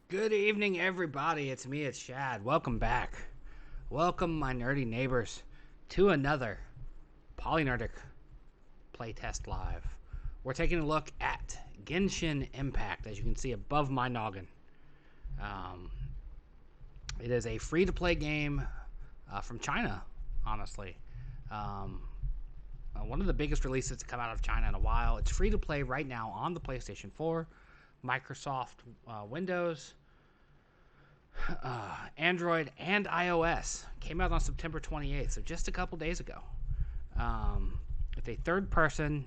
Good evening, everybody. It's me, it's Shad. Welcome back. Welcome, my nerdy neighbors, to another PolyNerdic playtest live. We're taking a look at Genshin Impact, as you can see above my noggin. It is a free-to-play game from China, honestly. One of the biggest releases to come out of China in a while. It's free-to-play right now on the PlayStation 4, Microsoft Windows, Android, and iOS. Came out on September 28th, so just a couple days ago. It's a third-person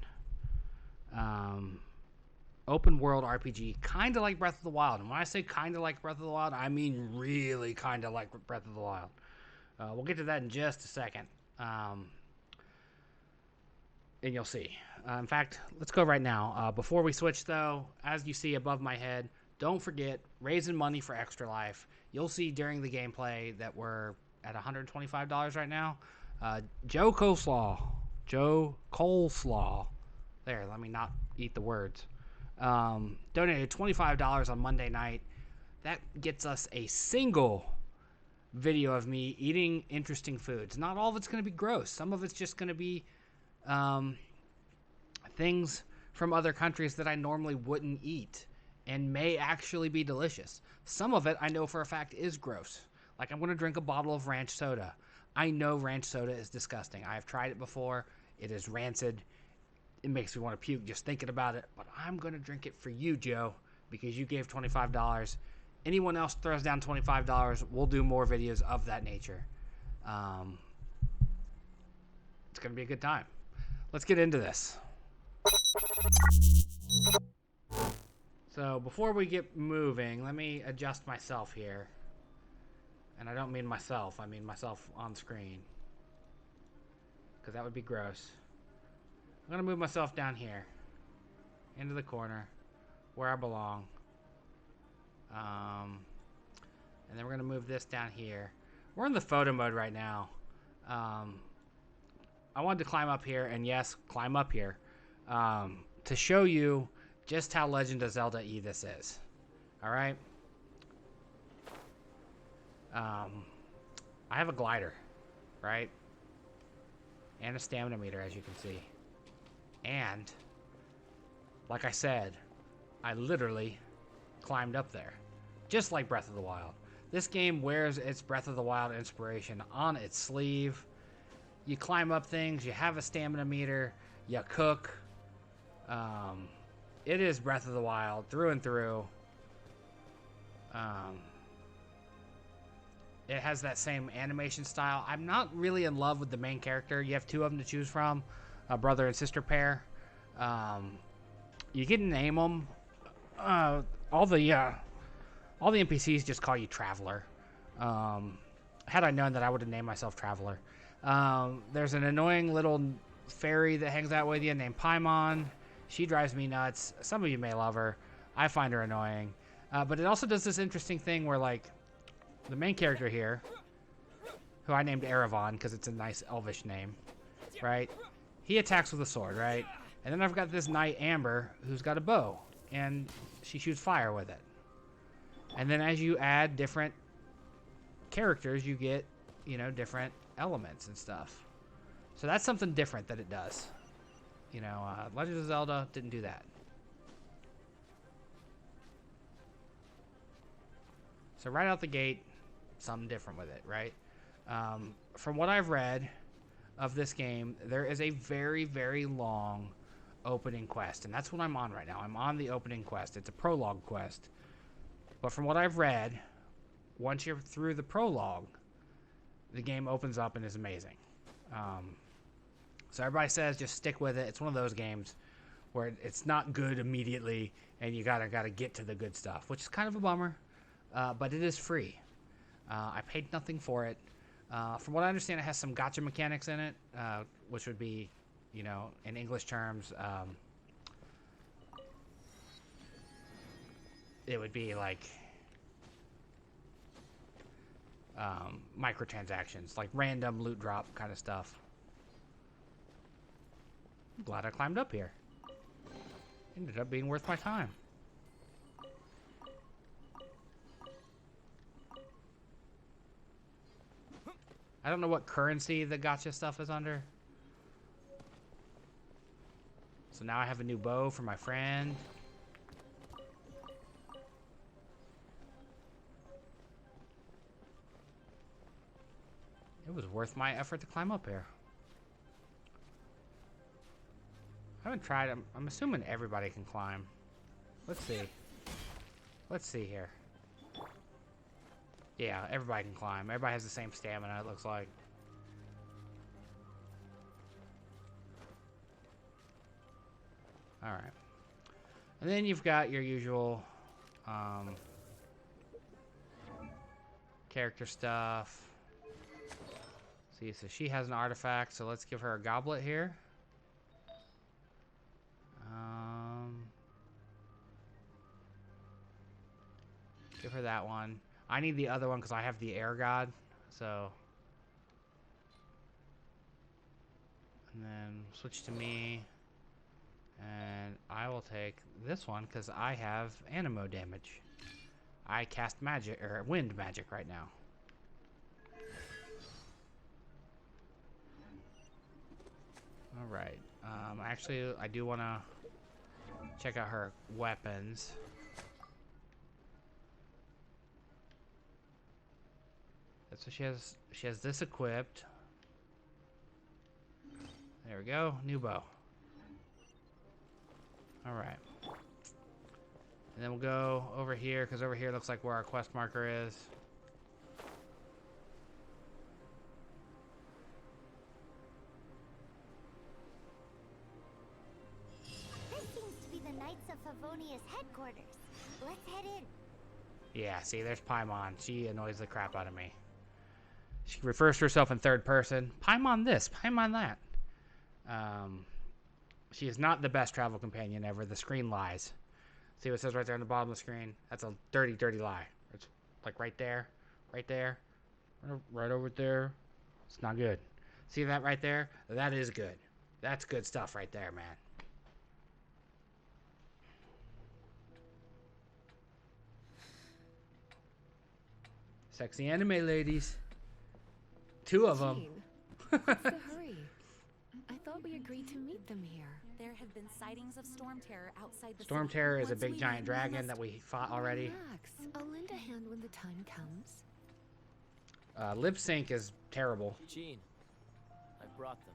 open-world RPG, kind of like Breath of the Wild. And when I say kind of like Breath of the Wild, I mean really kind of like Breath of the Wild. We'll get to that in just a second. And you'll see. In fact, let's go right now. Before we switch, though, as you see above my head, don't forget, raising money for Extra Life. You'll see during the gameplay that we're at $125 right now. Joe Coleslaw. There, let me not eat the words. Donated $25 on Monday night. That gets us a single video of me eating interesting foods. Not all of it's going to be gross. Some of it's just going to be things from other countries that I normally wouldn't eat and may actually be delicious. Some of it I know for a fact is gross. Like, I'm going to drink a bottle of ranch soda. I know ranch soda is disgusting. I have tried it before. It is rancid. It makes me want to puke just thinking about it. But I'm going to drink it for you, Joe, because you gave $25. Anyone else throws down $25, we'll do more videos of that nature. It's going to be a good time. Let's get into this. So before we get moving, let me adjust myself here. And I don't mean myself, I mean myself on screen, because that would be gross. I'm going to move myself down here into the corner where I belong. And then we're going to move this down here. We're in the photo mode right now. I wanted to climb up here, and yes, climb up here, to show you just how Legend of Zelda E this is. Alright? I have a glider, right? And a stamina meter, as you can see. And, like I said, I literally climbed up there. Just like Breath of the Wild. This game wears its Breath of the Wild inspiration on its sleeve. You climb up things, you have a stamina meter, you cook. It is Breath of the Wild through and through. It has that same animation style. I'm not really in love with the main character. You have two of them to choose from, a brother and sister pair. You can name them. All the NPCs just call you Traveler. Had I known that, I would have named myself Traveler. There's an annoying little fairy that hangs out with you named Paimon. She drives me nuts. Some of you may love her. I find her annoying. But it also does this interesting thing where, like, the main character here, who I named Erevan because it's a nice elvish name, right? He attacks with a sword, right? And then I've got this knight, Amber, who's got a bow, and she shoots fire with it. And then as you add different characters, you get, you know, different elements and stuff. So that's something different that it does. You know, Legend of Zelda didn't do that. So right out the gate, something different with it, right? From what I've read of this game, there is a very, very long opening quest. And that's what I'm on right now. I'm on the opening quest. It's a prologue quest. But from what I've read, once you're through the prologue, the game opens up and is amazing. So everybody says just stick with it. It's one of those games where it's not good immediately, and you gotta get to the good stuff, which is kind of a bummer. But it is free. I paid nothing for it. From what I understand, it has some gacha mechanics in it, which would be, you know, in English terms, it would be like microtransactions, like random loot drop kind of stuff. I'm glad I climbed up here. Ended up being worth my time. I don't know what currency the gotcha stuff is under. So now I have a new bow for my friend. It was worth my effort to climb up here. I haven't tried. I'm assuming everybody can climb. Let's see. Let's see here. Yeah, everybody can climb. Everybody has the same stamina, it looks like. Alright. And then you've got your usual character stuff. See, so she has an artifact, so let's give her a goblet here. Give her that one. I need the other one because I have the air god, so. And then switch to me. And I will take this one because I have anemo damage. I cast magic, or wind magic right now. Alright. Actually, I do want to check out her weapons. So she has this equipped. There we go, new bow. Alright. And then we'll go over here, because over here looks like where our quest marker is. This seems to be the Knights of Favonius headquarters. Let's head in. Yeah, see, there's Paimon. She annoys the crap out of me. She refers to herself in third person. Paimon this, Paimon that. She is not the best travel companion ever. The screen lies. See what it says right there on the bottom of the screen? That's a dirty, dirty lie. It's like right there, right there, right over there. It's not good. See that right there? That is good. That's good stuff right there, man. Sexy anime ladies. Two of them. What's the hurry? I thought we agreed to meet them here. There have been sightings of Storm Terror outside the Storm city. Terror is a Once big we giant leave, dragon that we fought already. Relax. I'll lend a hand when the time comes. Lip sync is terrible. Jean, I brought them.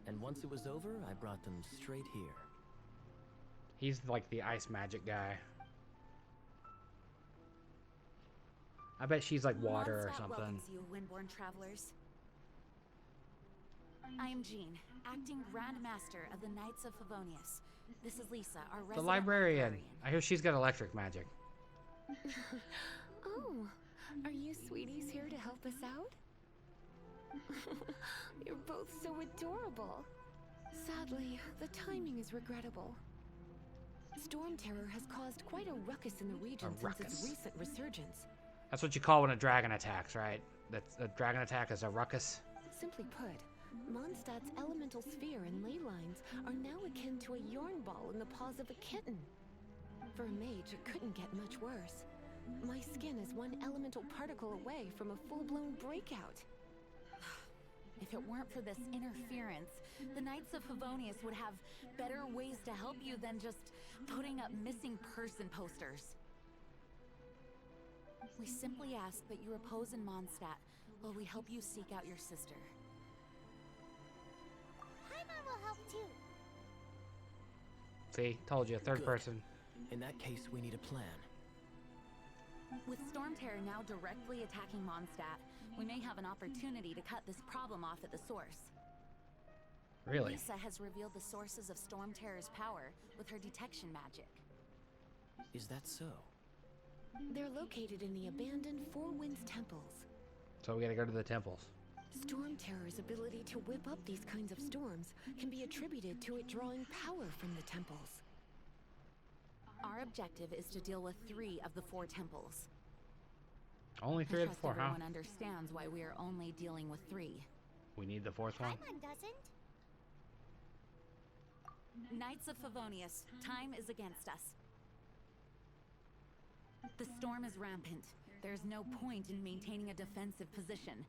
And once it was over, I brought them straight here. He's like the ice magic guy. I bet she's like water or Mondstadt something. welcomes you, Windborn travelers. I am Jean, acting Grand Master of the Knights of Favonius. This is Lisa, our The resident librarian. I hear she's got electric magic. Oh, are you sweeties here to help us out? You're both so adorable. Sadly, the timing is regrettable. Storm Terror has caused quite a ruckus in the region since its recent resurgence. That's what you call when a dragon attacks, right? That's a dragon attack is a ruckus. Simply put, Mondstadt's elemental sphere and ley lines are now akin to a yarn ball in the paws of a kitten. For a mage, it couldn't get much worse. My skin is one elemental particle away from a full-blown breakout. If it weren't for this interference, the Knights of Favonius would have better ways to help you than just putting up missing person posters. We simply ask that you repose in Mondstadt while we help you seek out your sister. Paimon will help too. See, told you, third Good. person. In that case, we need a plan. With Storm Terror now directly attacking Mondstadt, we may have an opportunity to cut this problem off at the source. Really? Lisa has revealed the sources of Storm Terror's power with her detection magic. Is that so? They're located in the abandoned Four Winds temples. So we gotta go to the temples. Storm Terror's ability to whip up these kinds of storms can be attributed to it drawing power from the temples. Our objective is to deal with 3 of the 4 temples. Only 3 I of the trust 4, huh? everyone understands why we are only dealing with 3. We need the 4th one. Paimon doesn't. Knights of Favonius, time is against us. The storm is rampant. There's no point in maintaining a defensive position.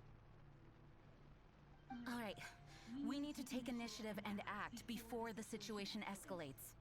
All right, we need to take initiative and act before the situation escalates.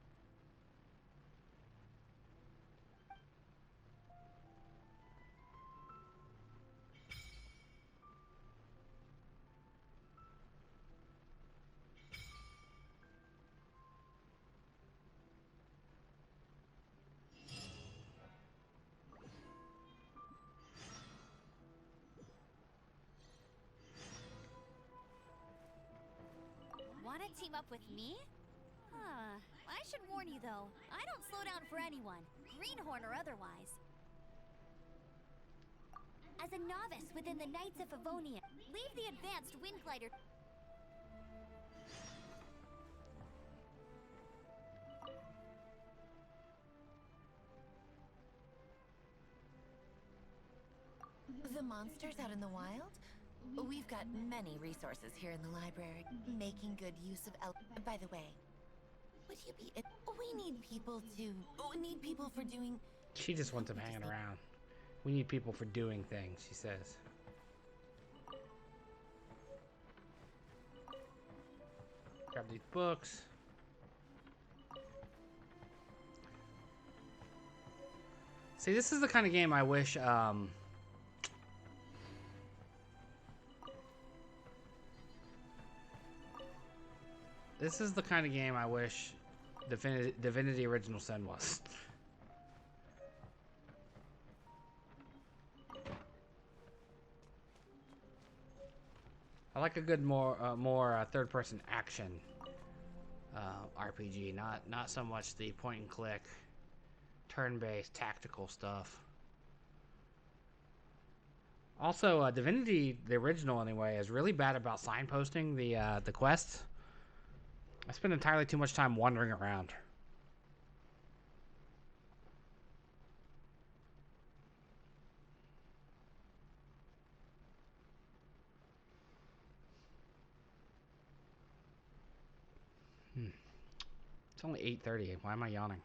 Wanna team up with me? I should warn you though, I don't slow down for anyone, greenhorn or otherwise. As a novice within the Knights of Favonia, leave the advanced wind glider. The monsters out in the wild? We've got many resources here in the library. Making good use of By the way, would you be... We need people for doing... She just wants them hanging around. We need people for doing things, she says. Grab these books. See, this is the kind of game I wish, this is the kind of game I wish Divinity Original Sin was. I like a good more third-person action RPG, not so much the point-and-click, turn-based tactical stuff. Also, Divinity, the original anyway, is really bad about signposting the quests. I spend entirely too much time wandering around. It's only 8:30. Why am I yawning?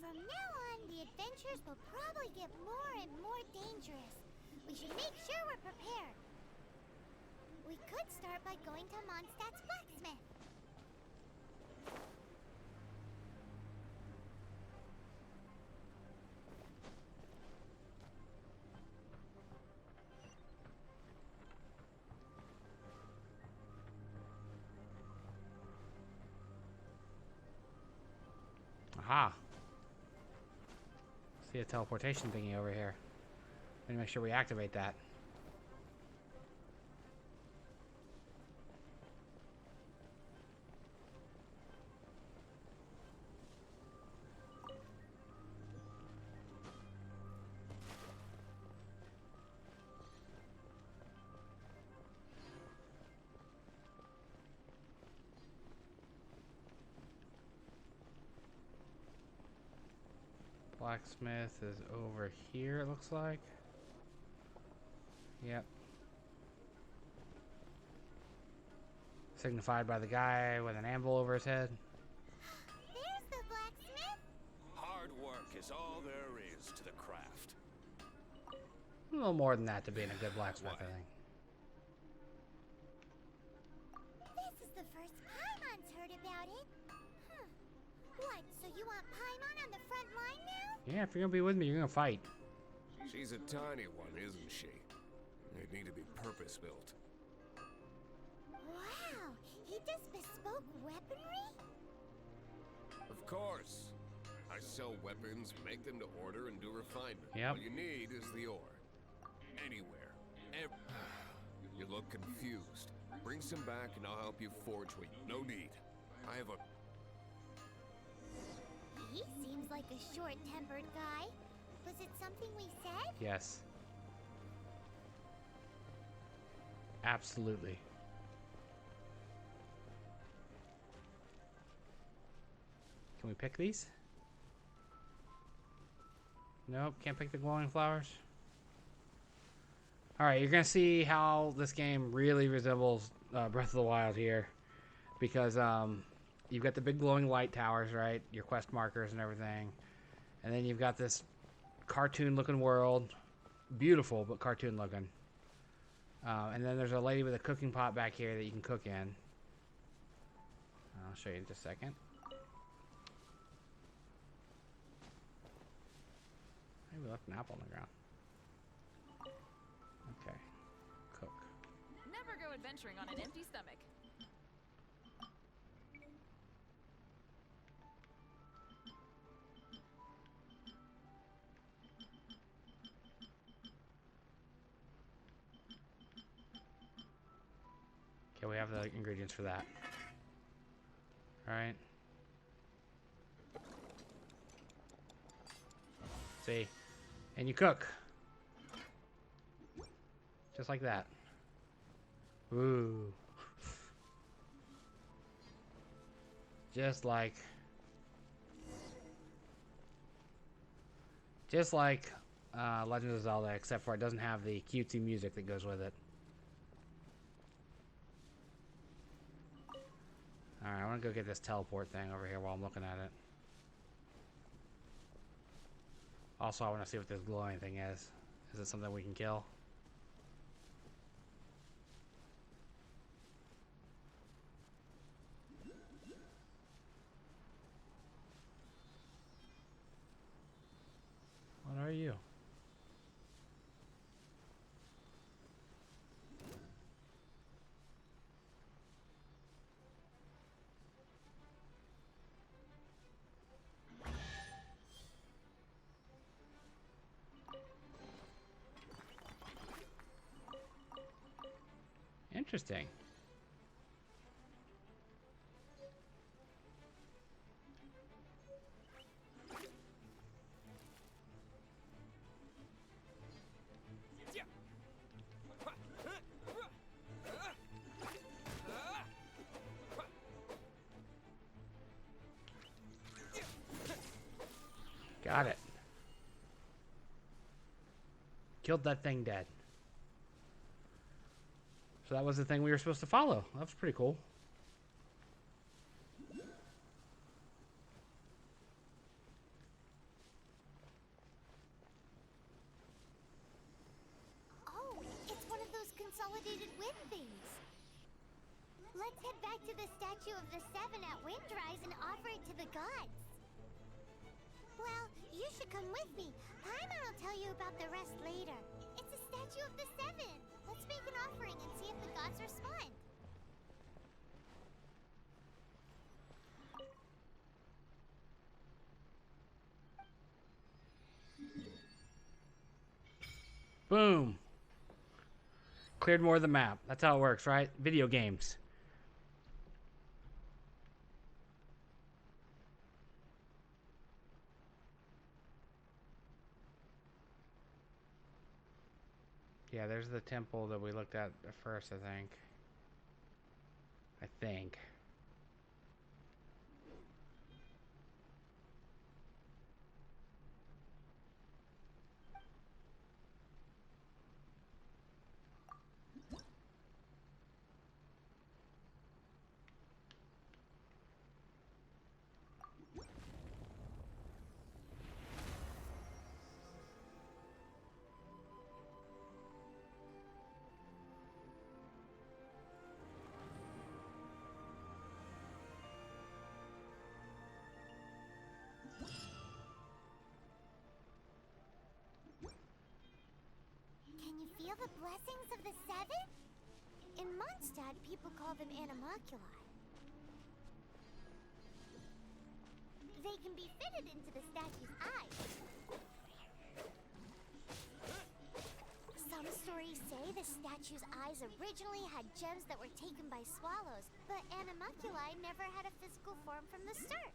From now on, the adventures will probably get more and more dangerous. We should make sure we're prepared. We could start by going to Mondstadt's blacksmith. Aha. See a teleportation thingy over here. Let me make sure we activate that. Blacksmith is over here, it looks like. Yep. Signified by the guy with an anvil over his head. There's the blacksmith. Hard work is all there is to the craft. A little more than that to being a good blacksmith, I think. This is the first Paimon's heard about it. Huh. What, so you want Paimon on the front line now? Yeah, if you're gonna be with me, you're gonna fight. She's a tiny one, isn't she? They need to be purpose-built. Wow, he does bespoke weaponry? Of course. I sell weapons, make them to order, and do refinement. Yep. All you need is the ore. Anywhere. You look confused. Bring some back and I'll help you forge what you... No need. I have a... He seems like a short-tempered guy. Was it something we said? Yes. Absolutely. Can we pick these? Nope, can't pick the glowing flowers. Alright, you're going to see how this game really resembles Breath of the Wild here. Because you've got the big glowing light towers, right? Your quest markers and everything. And then you've got this cartoon-looking world. Beautiful, but cartoon-looking. And then there's a lady with a cooking pot back here that you can cook in. I'll show you in just a second. Maybe we left an apple on the ground. Okay. Cook. Never go adventuring on an empty stomach. Okay, we have the ingredients for that. Alright. See? And you cook. Just like that. Ooh. Just like Legend of Zelda, except for it doesn't have the cutesy music that goes with it. Alright, I want to go get this teleport thing over here while I'm looking at it. Also, I want to see what this glowing thing is. Is it something we can kill? What are you? Interesting. Got it. Killed that thing dead. So that was the thing we were supposed to follow. That was pretty cool. Oh, it's one of those consolidated wind things. Let's head back to the statue of the Seven at Windrise and offer it to the gods. Well, you should come with me. Paimon will tell you about the rest later. It's a statue of the Seven. Let's make an offering and see if the gods respond. Boom. Cleared more of the map. That's how it works, right? Video games. Yeah, there's the temple that we looked at first, I think. Can you feel the blessings of the Seven? In Mondstadt, people call them animalculi. They can be fitted into the statue's eyes. Some stories say the statue's eyes originally had gems that were taken by swallows, but animalculi never had a physical form from the start.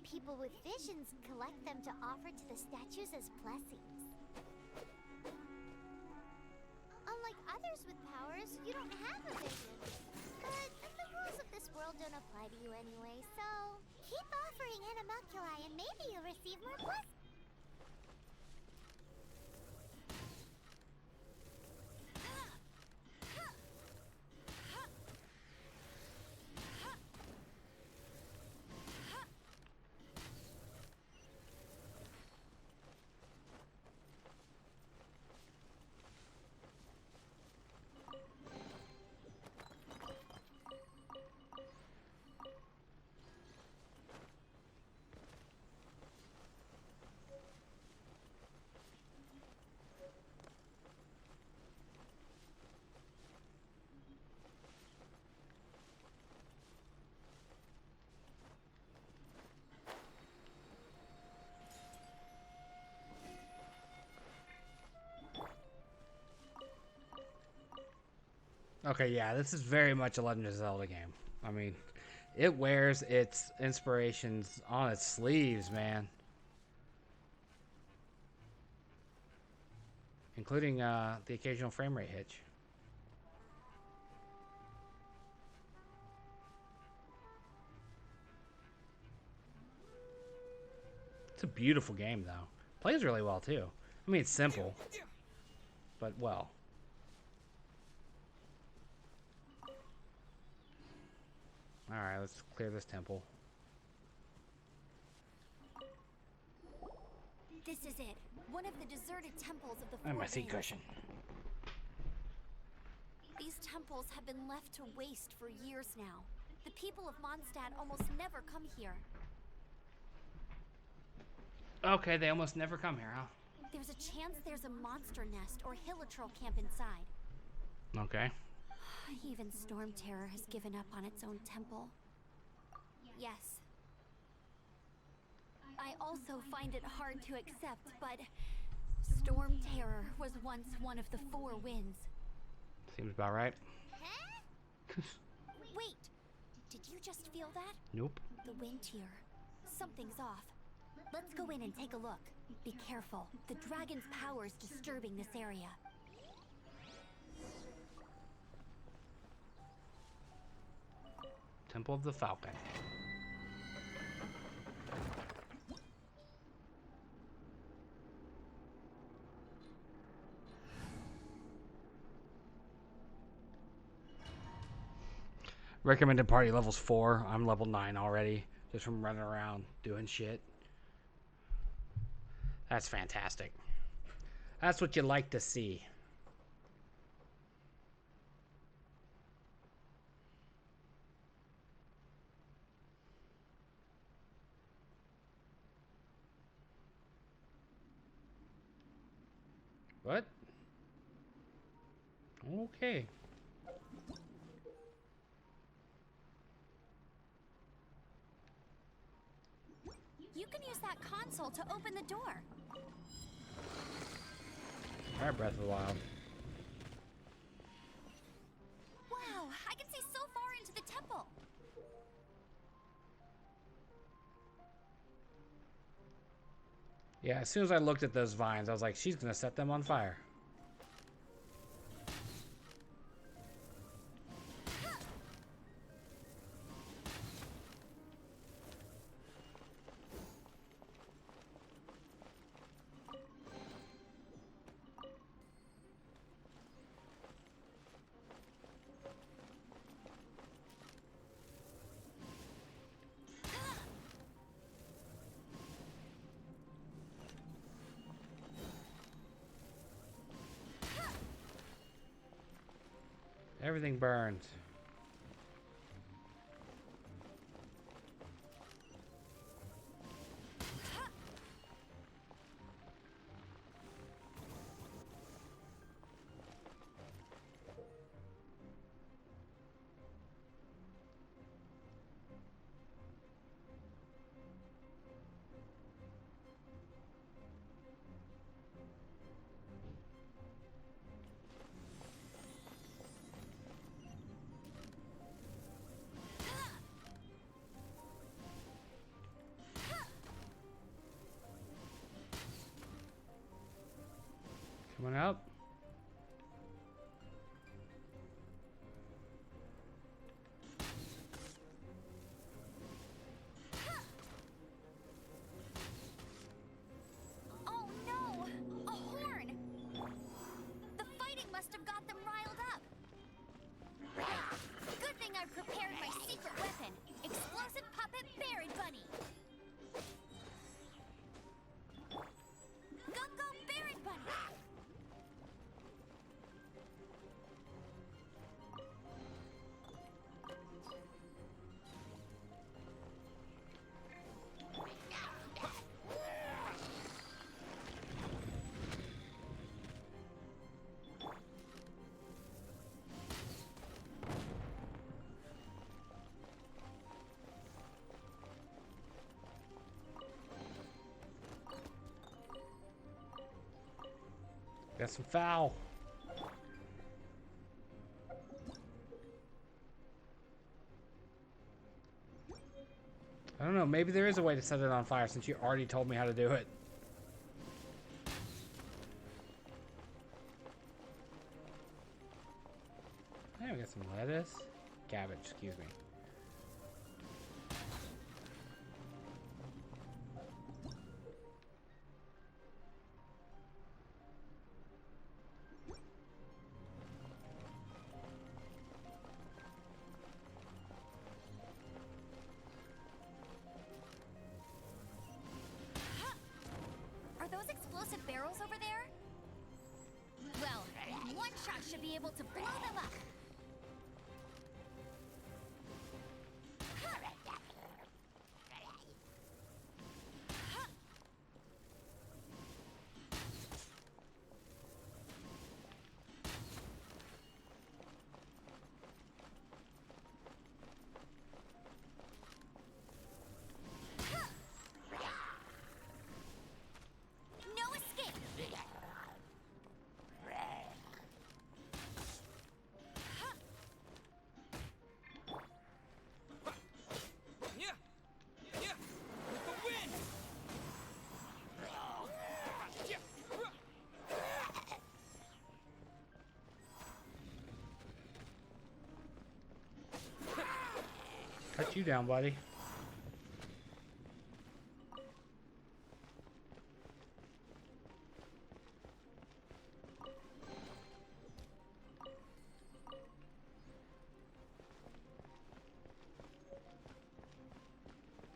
People with visions collect them to offer to the statues as blessings. Unlike others with powers, you don't have a vision. But the rules of this world don't apply to you anyway, so keep offering animalculi and maybe you'll receive more blessings. Okay, yeah, this is very much a Legend of Zelda game. I mean, it wears its inspirations on its sleeves, man. Including the occasional frame rate hitch. It's a beautiful game, though. Plays really well, too. I mean, it's simple, but well. Alright, let's clear this temple. This is it. One of the deserted temples of the And Four my seat Winds. cushion. These temples have been left to waste for years now. The people of Mondstadt almost never come here. Okay, they almost never come here, huh? There's a chance there's a monster nest or hilitrol camp inside. Okay. Even Storm Terror has given up on its own temple. Yes. I also find it hard to accept, but Storm Terror was once one of the Four Winds. Seems about right. Huh? Wait! Did you just feel that? Nope. The wind here. Something's off. Let's go in and take a look. Be careful. The dragon's power is disturbing this area. Temple of the Falcon. Recommended party levels 4. I'm level 9 already, just from running around doing shit. That's fantastic. That's what you like to see. What? Okay. You can use that console to open the door. Alright, Breath of the Wild. Wow, I can see so far into the temple. Yeah, as soon as I looked at those vines, I was like, she's gonna set them on fire. Everything burns. Coming up. Oh no! A horn! The fighting must have got them riled up. Good thing I prepared my secret weapon. Explosive puppet Berry Bunny. Go, go, Berry Bunny! Got some foul. I don't know. Maybe there is a way to set it on fire since you already told me how to do it. Hey, we got some lettuce. Cabbage, excuse me. Are those explosive barrels over there? Well, one shot should be able to blow them up. No escape. Yeah! Yeah! With the wind! Yeah! Cut you down, buddy.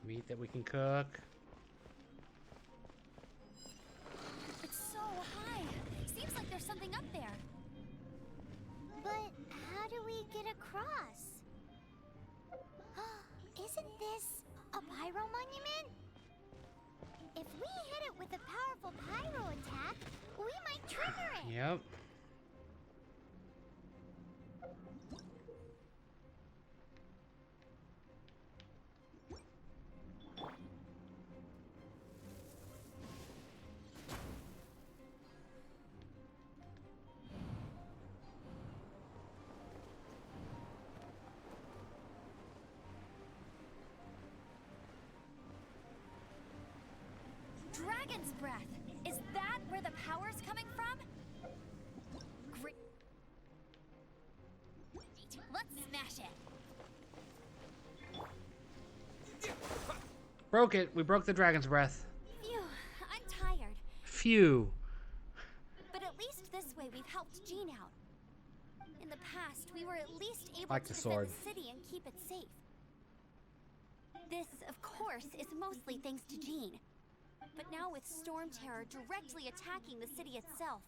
Meat that we can cook. It's so high. Seems like there's something up there. But how do we get across? Isn't this a pyro monument? If we hit it with a powerful pyro attack, we might trigger it. Yep. Dragon's breath. Is that where the power's coming from? Great. Let's smash it. Broke it. We broke the dragon's breath. Phew, I'm tired. Phew. But at least this way we've helped Jean out. In the past, we were at least able Like to the defend sword. the city and keep it safe. This, of course, is mostly thanks to Jean. But now with Storm Terror directly attacking the city itself,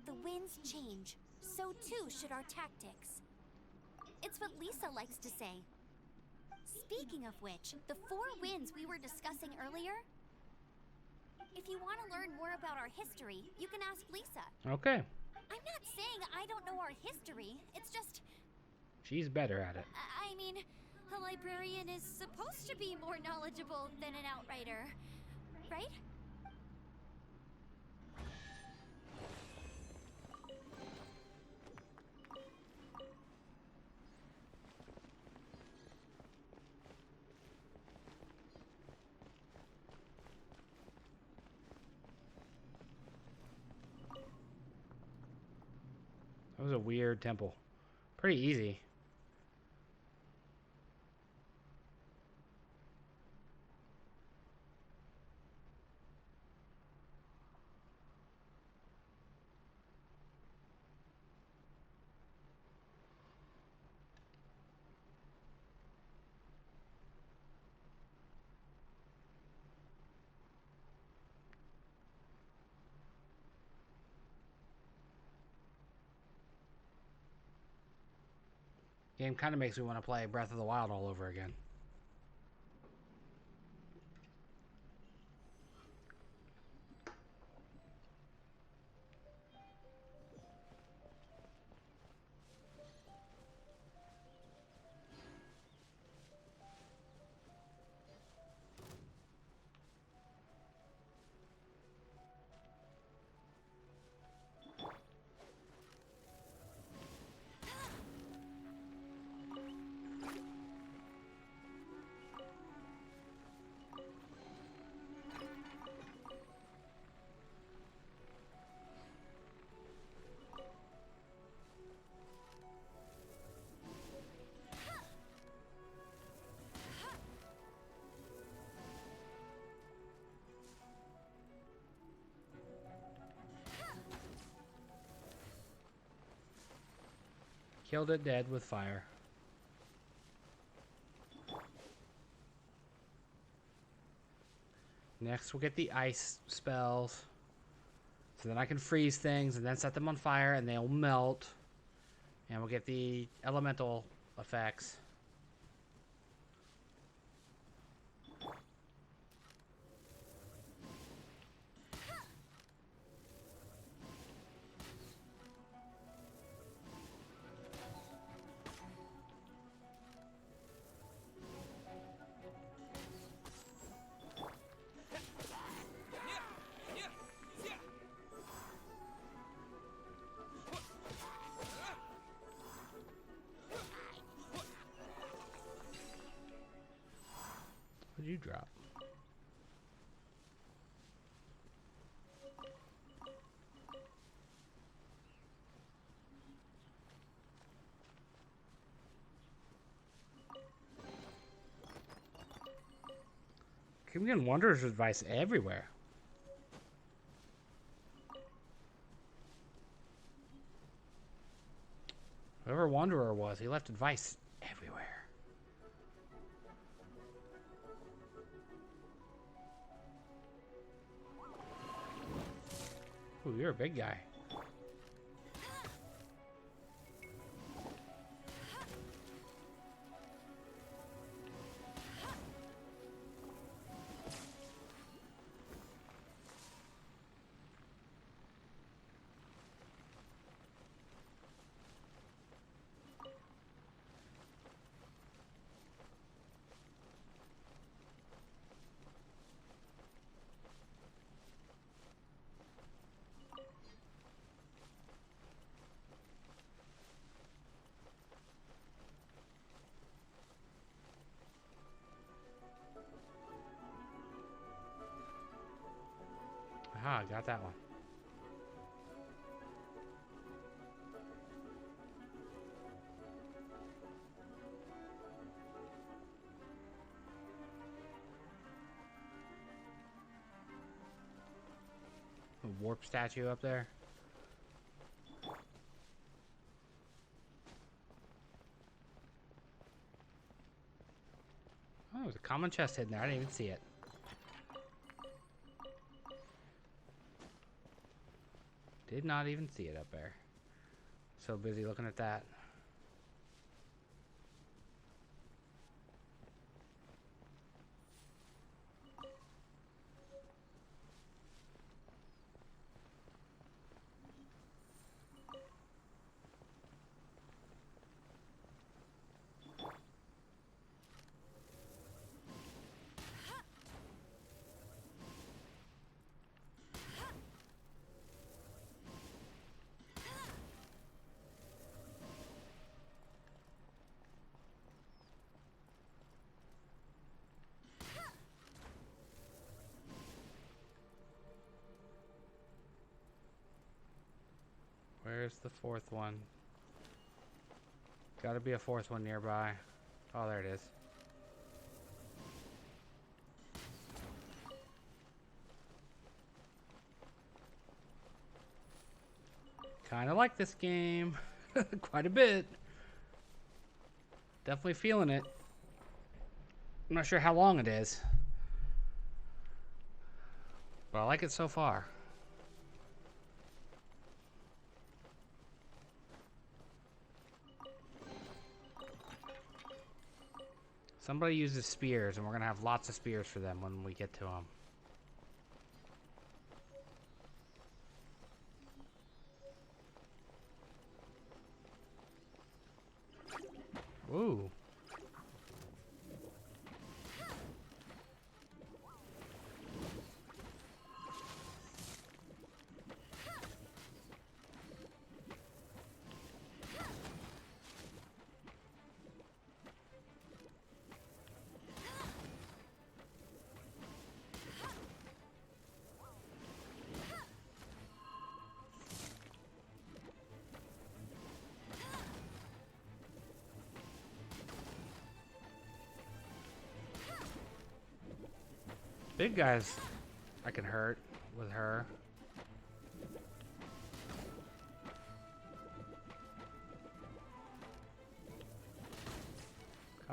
the winds change. So too should our tactics. It's what Lisa likes to say. Speaking of which, the 4 winds we were discussing earlier, if you want to learn more about our history, you can ask Lisa. Okay. I'm not saying I don't know our history, it's just, She's better at it. I mean, a librarian is supposed to be more knowledgeable than an outrider, right? That was a weird temple. Pretty easy. Game kind of makes me want to play Breath of the Wild all over again. Killed it dead with fire. Next, we'll get the ice spells. So then I can freeze things and then set them on fire and they'll melt. And we'll get the elemental effects. What did you drop? Keep getting Wanderer's advice everywhere. Whoever Wanderer was, he left advice everywhere. Ooh, you're a big guy. Aha, got that one. A warp statue up there. Oh, there's a common chest hidden there. I didn't even see it. Did not even see it up there. So busy looking at that. Where's the fourth one? Gotta be a fourth one nearby. Oh, there it is. Kinda like this game. Quite a bit. Definitely feeling it. I'm not sure how long it is. But I like it so far. Somebody uses spears, and we're gonna have lots of spears for them when we get to them. Ooh. Big guys I can hurt with her.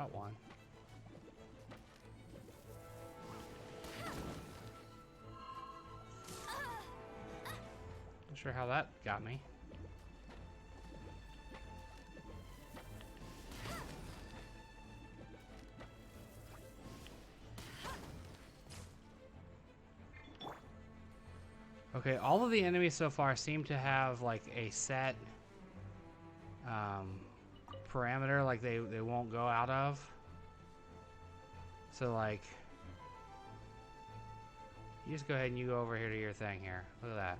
Caught one. Not sure how that got me. Okay, all of the enemies so far seem to have like a set parameter, like they won't go out of. So like, you just go ahead and you go over here to your thing here. Look at that.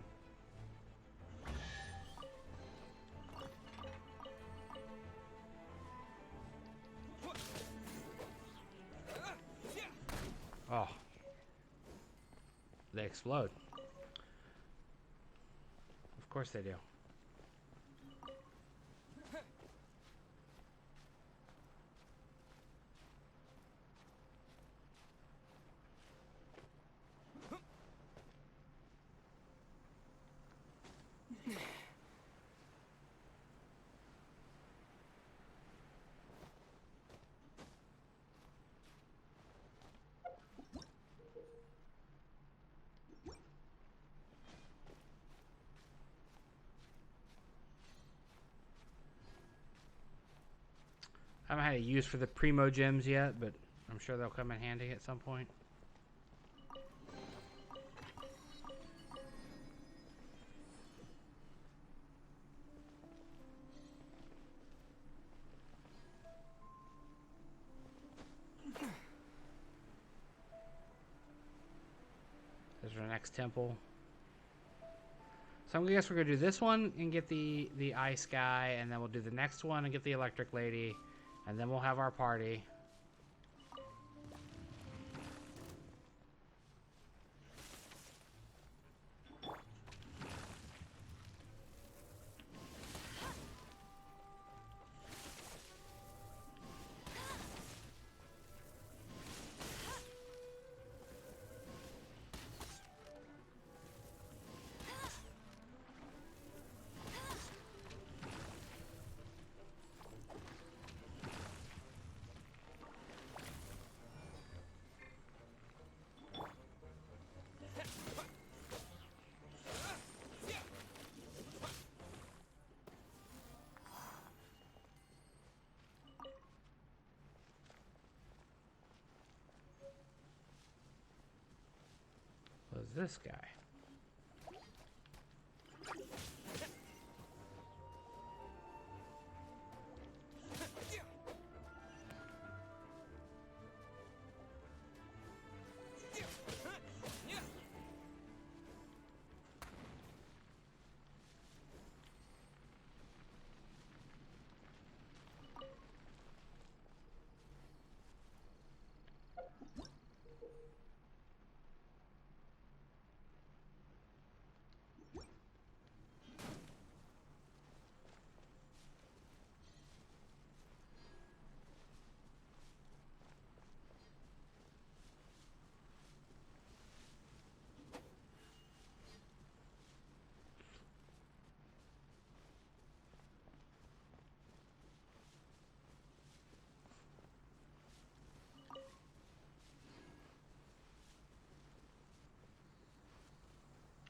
Oh, they explode. Of course they do. I haven't had a use for the Primo gems yet, but I'm sure they'll come in handy at some point. There's our next temple. So I'm gonna guess we're gonna do this one and get the ice guy, and then we'll do the next one and get the electric lady, and then we'll have our party. Was this guy?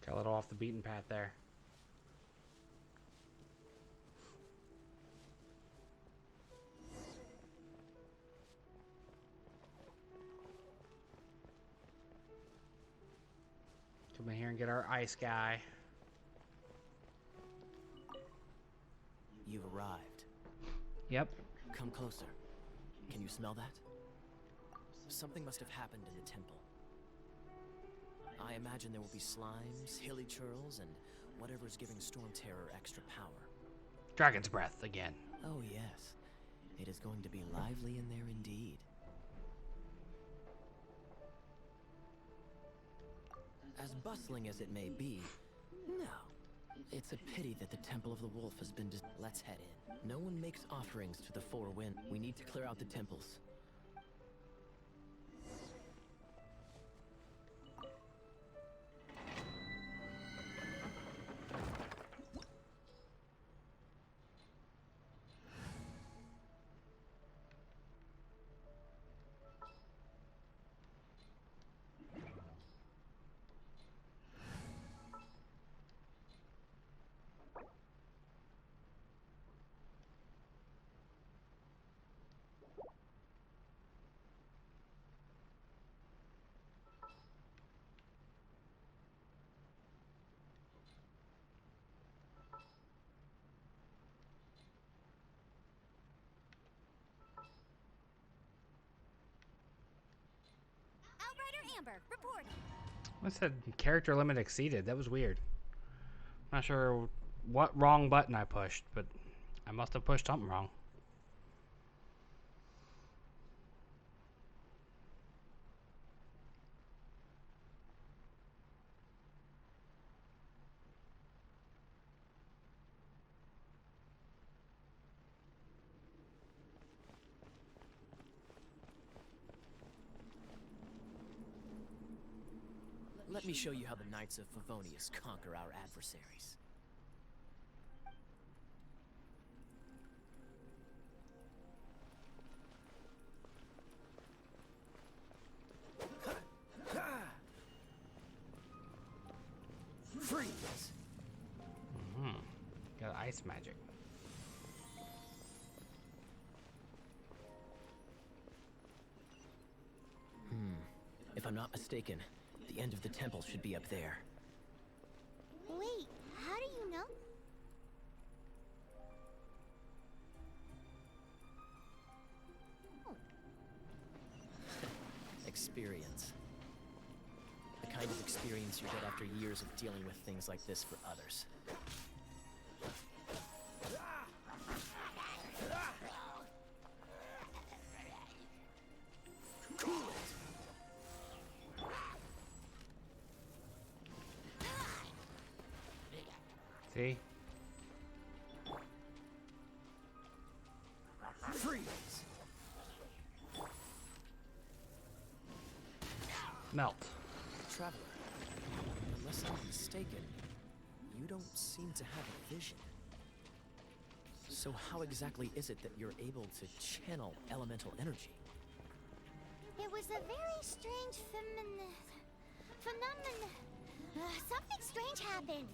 Got a little off the beaten path there. Come in here and get our ice guy. You've arrived. Yep. Come closer. Can you smell that? Something must have happened in the temple. I imagine there will be slimes, hilly churls, and whatever's giving Storm Terror extra power. Dragon's breath again. Oh yes. It is going to be lively in there indeed. As bustling as it may be, no. It's a pity that the Temple of the Wolf has been Let's head in. No one makes offerings to the Four Winds. We need to clear out the temples. Amber, reporting. I said character limit exceeded. That was weird. Not sure what wrong button I pushed, but I must have pushed something wrong. Let me show you how the Knights of Favonius conquer our adversaries. Freeze! Got ice magic. If I'm not mistaken, the end of the temple should be up there. Wait, how do you know? Experience. The kind of experience you get after years of dealing with things like this for others. See? Freeze! Melt. Traveler, unless I'm mistaken, you don't seem to have a vision. So how exactly is it that you're able to channel elemental energy? It was a very strange phenomenon. Something strange happened.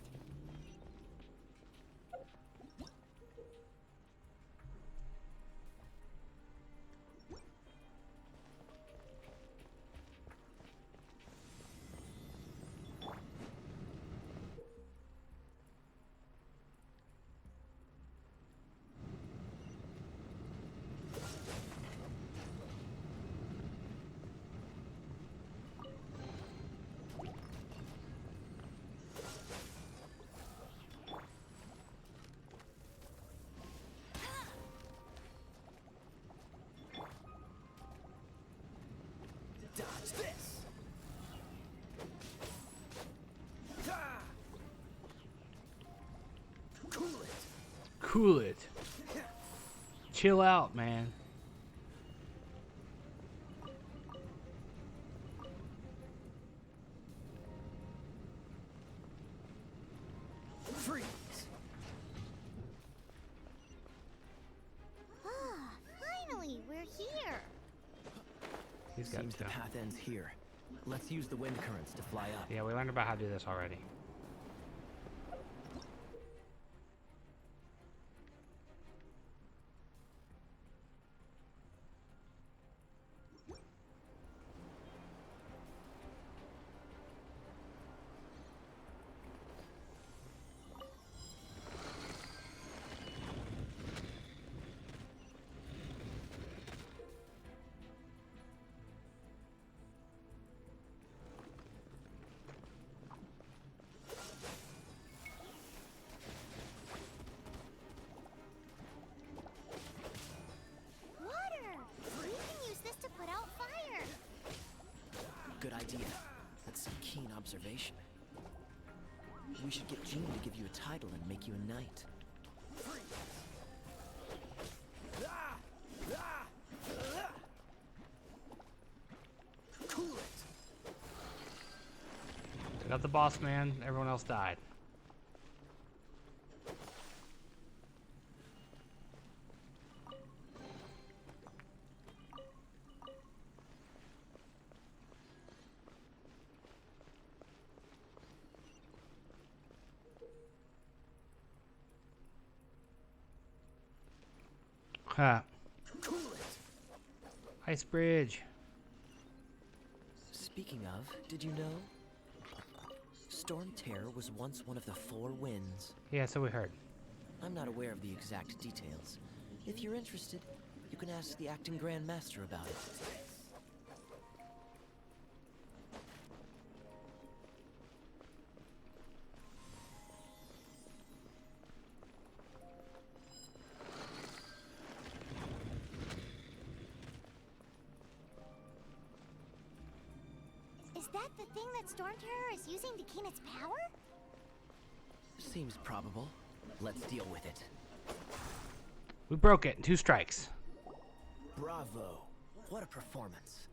Dodge this! Cool it! Cool it. Chill out, man. Freeze! Finally, we're here. He's got Seems to. the path ends here. Let's use the wind currents to fly up. Yeah, we learned about how to do this already. Water! We can use this to put out fire. Good idea. That's some keen observation. We should get Jean to give you a title and make you a knight. Took out the boss man, everyone else died. Ha. Ice bridge. Speaking of, did you know? Storm Terror was once one of the 4 winds. Yeah, so we heard. I'm not aware of the exact details. If you're interested, you can ask the acting Grand Master about it. that the thing that Storm Terror is using to gain its power? Seems probable. Let's deal with it. We broke it in 2 strikes. Bravo. What a performance.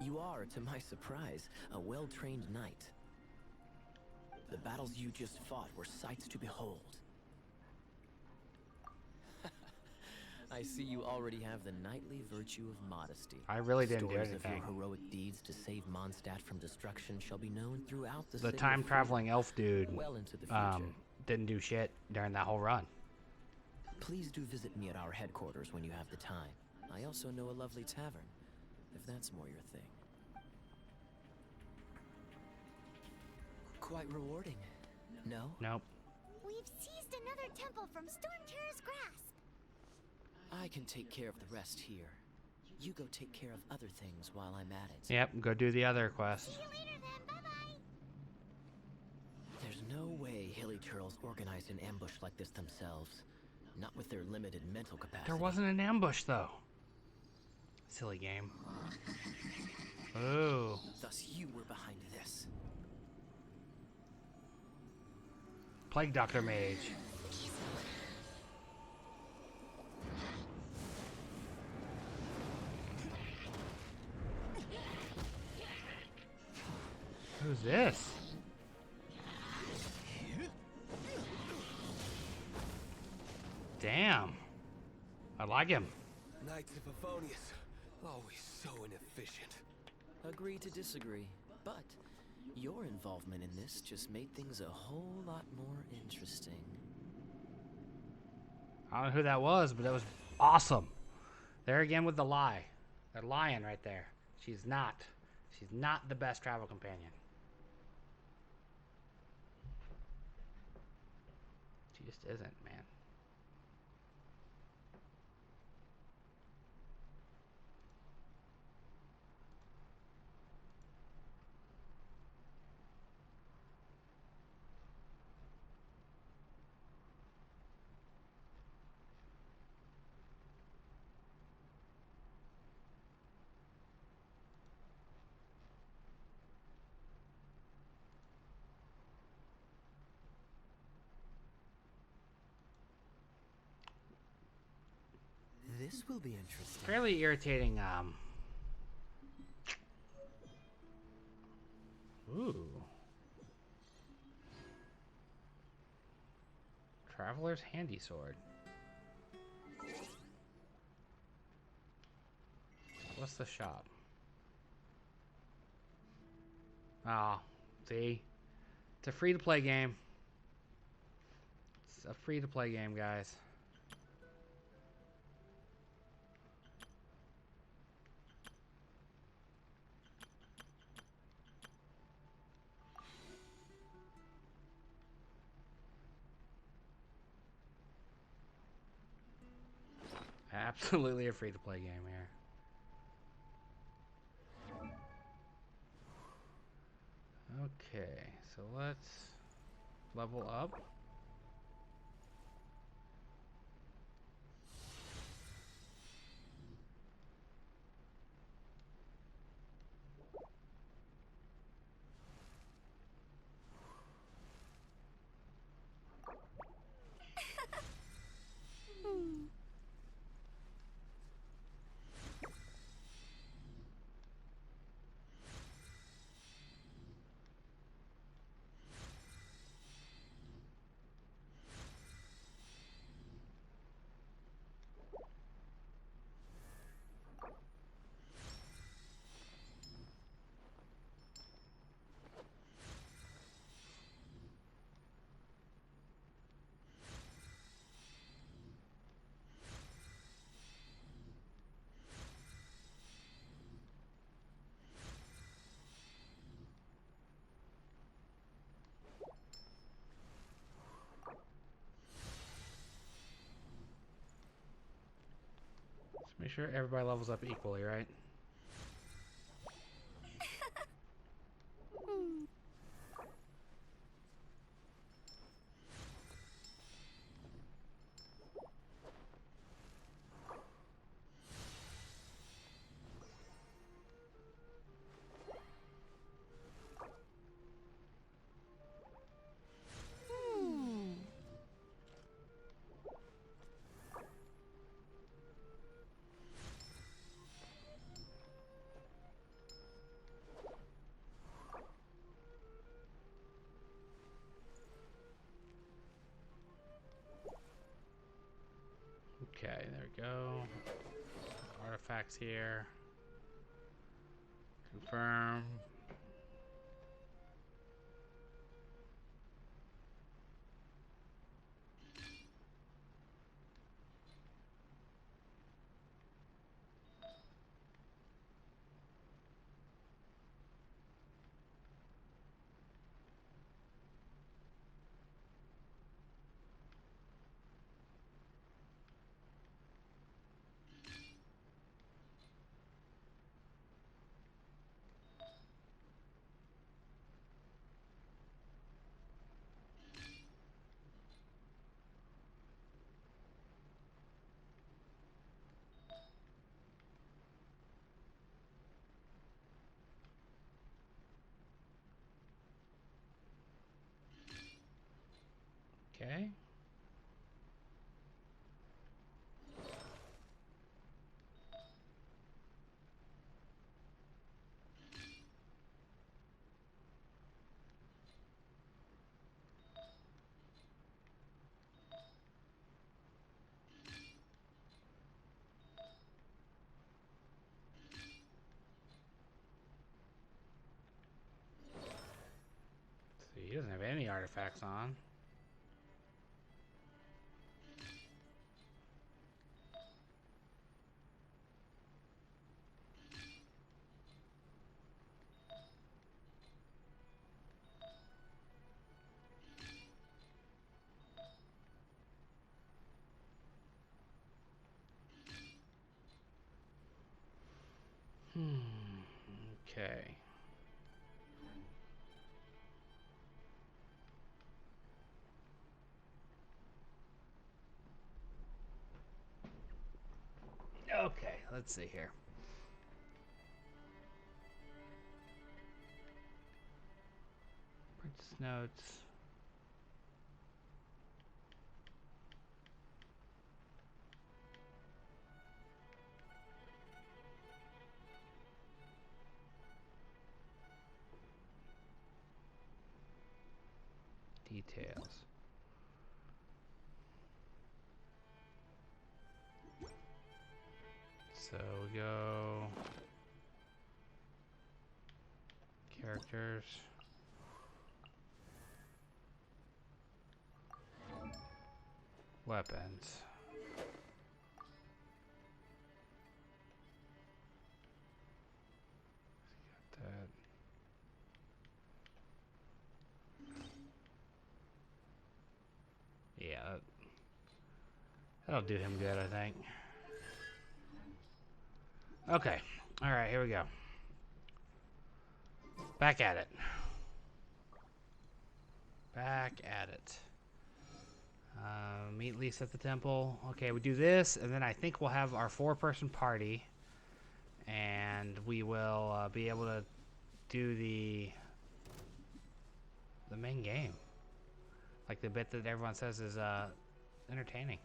You are, to my surprise, a well-trained knight. The battles you just fought were sights to behold. I see you already have the knightly virtue of modesty. I really didn't do Stories of anything. your heroic deeds to save Mondstadt from destruction shall be known throughout the The city of time traveling Freedom, elf dude well into the future. didn't do shit during that whole run. Please do visit me at our headquarters when you have the time. I also know a lovely tavern, if that's more your thing. Quite rewarding, no? Nope. We've seized another temple from Storm Terror's grasp. I can take care of the rest here. You go take care of other things while I'm at it. Yep, go do the other quest. See you later then, bye-bye. There's no way Hilly Turtles organized an ambush like this themselves. Not with their limited mental capacity. There wasn't an ambush, though. Silly game. Ooh. Thus you were behind this. Plague Doctor Mage. Who's this? Damn. I like him. Knights of Favonius, always so inefficient. Agree to disagree, but your involvement in this just made things a whole lot more interesting. I don't know who that was, but it was awesome. There again with the lie. They're lying right there. She's not. She's not the best travel companion. She just isn't, man. This will be interesting. Fairly irritating, Ooh. Traveler's Handy Sword. What's the shop? Oh, see? It's a free-to-play game. It's a free-to-play game, guys. Absolutely a free-to-play game here. Okay, so let's level up. Let's make sure everybody levels up equally, right? Okay, there we go. Artifacts here. Confirm. Okay. So he doesn't have any artifacts on. Okay. Okay, let's see here. Princess notes. Details. So we go characters. Weapons. Got that. Yeah, that'll do him good, I think. Okay. All right, here we go. Back at it. Back at it. Meet Lisa at the temple. Okay, we do this, and then I think we'll have our 4-person party, and we will be able to do the main game, like the bit that everyone says is entertaining.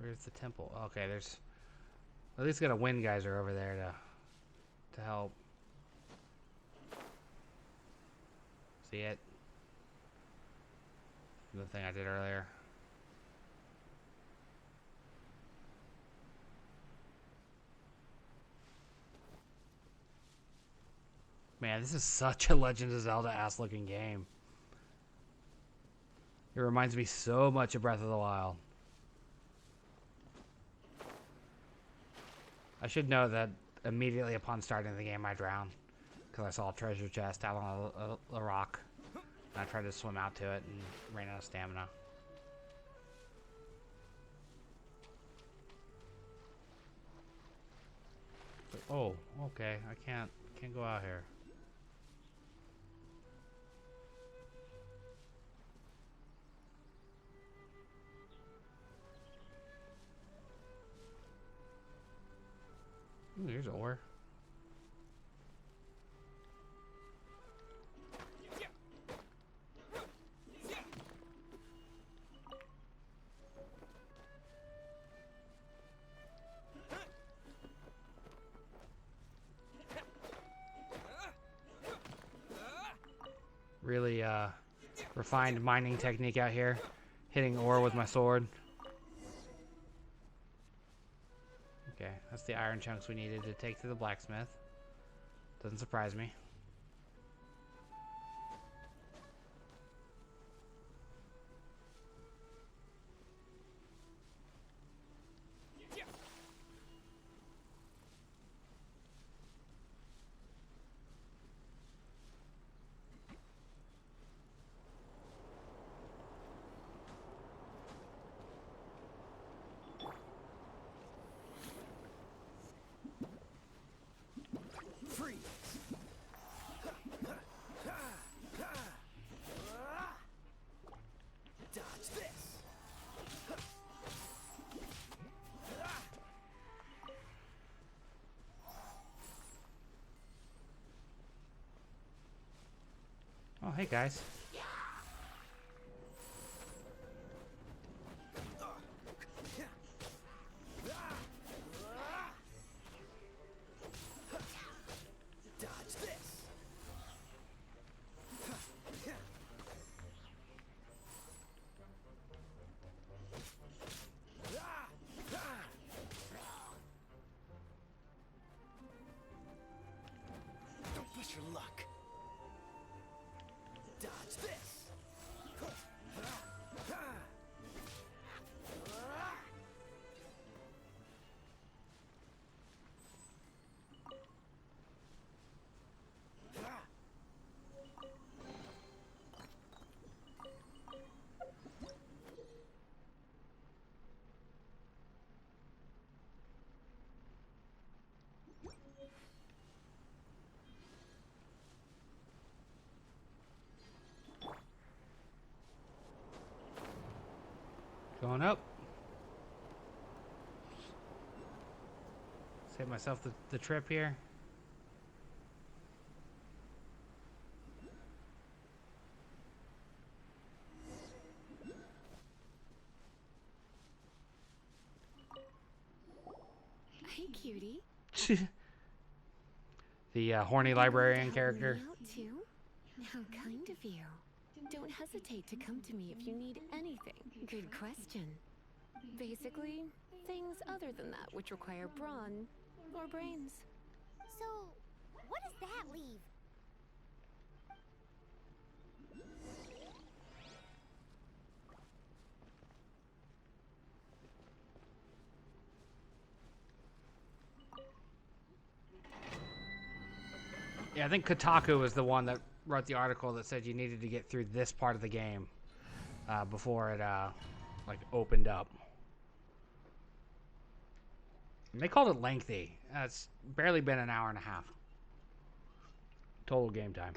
Where's the temple? Okay, there's at least got a wind geyser over there to help. See it? The thing I did earlier. Man, this is such a Legend of Zelda ass looking game. It reminds me so much of Breath of the Wild. I should know that immediately upon starting the game I drowned because I saw a treasure chest out on a rock. And I tried to swim out to it and ran out of stamina. But, oh, okay. I can't go out here. Ooh, here's ore. refined mining technique out here, hitting ore with my sword. Okay, that's the iron chunks we needed to take to the blacksmith. Doesn't surprise me. Dodge this. Oh, hey guys. Dodge this. Don't push your luck. Dodge this. Going up. Save myself the trip here. Hey, cutie. The horny librarian Help character. me out too? How kind of you. Don't hesitate to come to me if you need anything. Good question. Basically, things other than that which require brawn or brains. So, what does that leave? Yeah, I think Kotaku was the one that wrote the article that said you needed to get through this part of the game before it like opened up. And they called it lengthy. It's barely been an hour and a half total game time.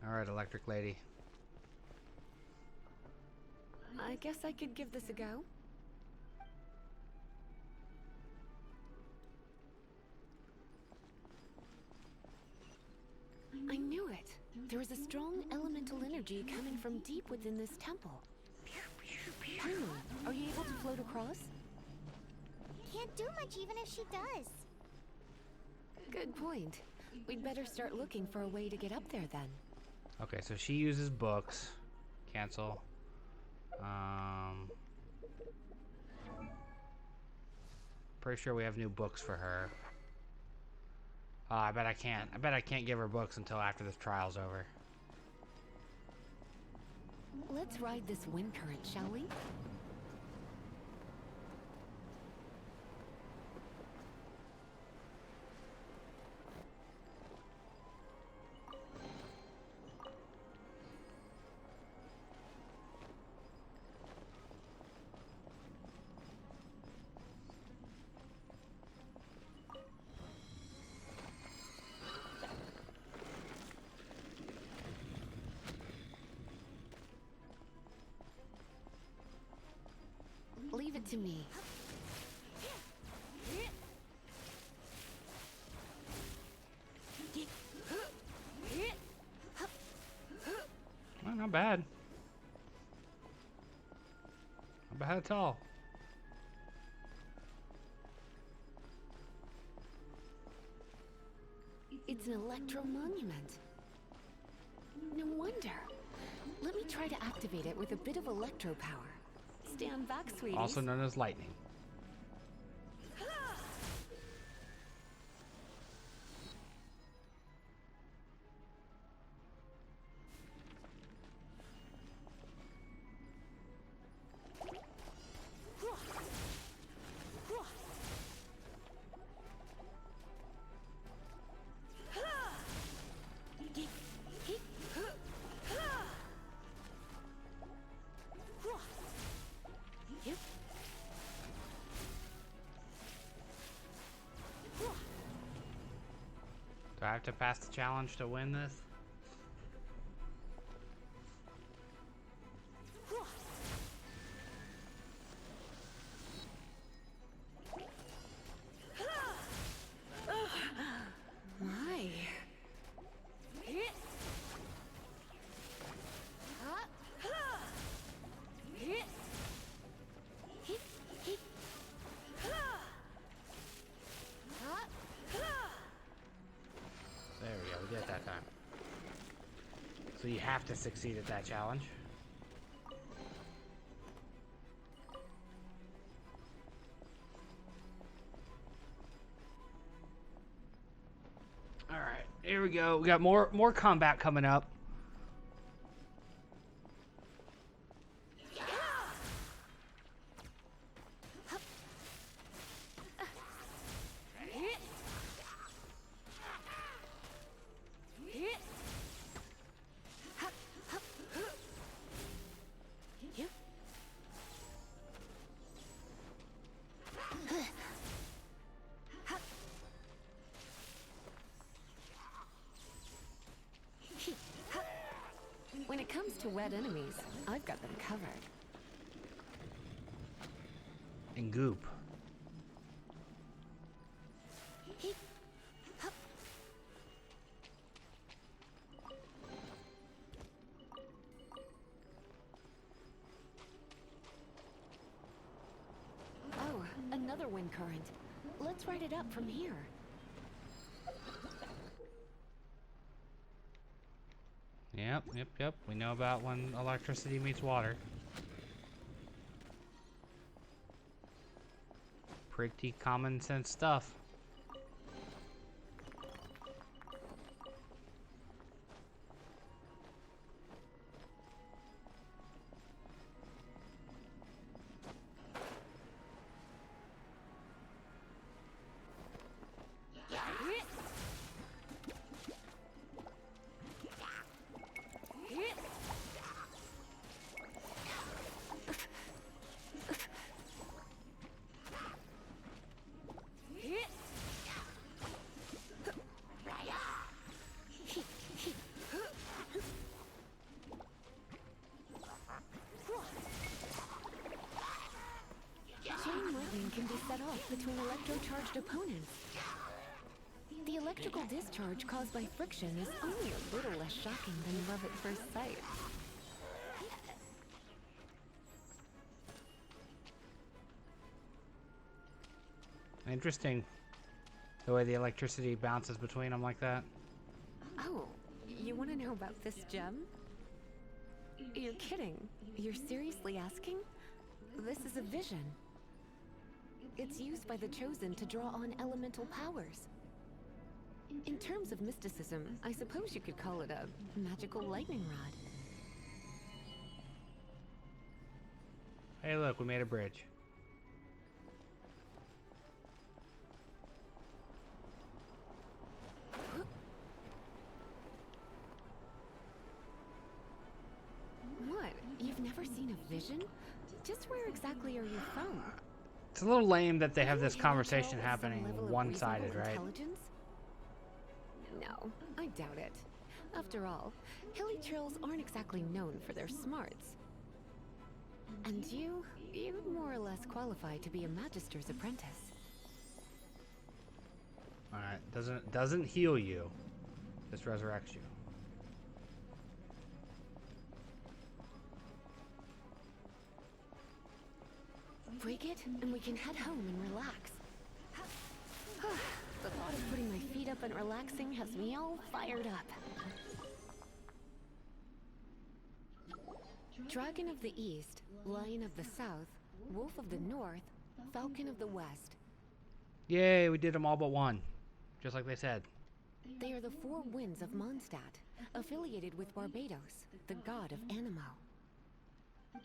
All right, Electric Lady. I guess I could give this a go. I knew it. There is a strong elemental energy coming from deep within this temple. Paimon, are you able to float across? Can't do much even if she does. Good point. We'd better start looking for a way to get up there then. Okay, so she uses books. Cancel. Pretty sure we have new books for her. I bet I can't. I bet I can't give her books until after this trial's over. Let's ride this wind current, shall we? Leave it to me. Not bad. Not bad at all. It's an electro monument. No wonder. Let me try to activate it with a bit of electro power. Stand back, sweeties. Also known as lightning. Do I have to pass the challenge to win this? My. There we go, we did it that time. So you have to succeed at that challenge. All right, here we go. We got more combat coming up. When it comes to wet enemies, I've got them covered. And goop. Oh, another wind current. Let's ride it up from here. Yep. We know about when electricity meets water. Pretty common sense stuff. Chain lightning can be set off between electrocharged opponents. The electrical discharge caused by friction is only a little less shocking than love at first sight. Interesting. The way the electricity bounces between them like that. Oh, you want to know about this gem? You're kidding. You're seriously asking? This is a vision. It's used by the Chosen to draw on elemental powers. In terms of mysticism, I suppose you could call it a magical lightning rod. Hey, look, we made a bridge. What? You've never seen a vision? Just where exactly are you from? It's a little lame that they have Are this you conversation natural with some happening level of one-sided, reasonable right? intelligence? No, I doubt it. After all, hilly trills aren't exactly known for their smarts. And you more or less qualify to be a magister's apprentice. Alright, doesn't heal you. Just resurrects you. break it, and we can head home and relax. The thought of putting my feet up and relaxing has me all fired up. Dragon of the East, Lion of the South, Wolf of the North, Falcon of the West. Yay, we did them all but one. Just like they said. They are the four winds of Mondstadt, affiliated with Barbados, the god of Animo.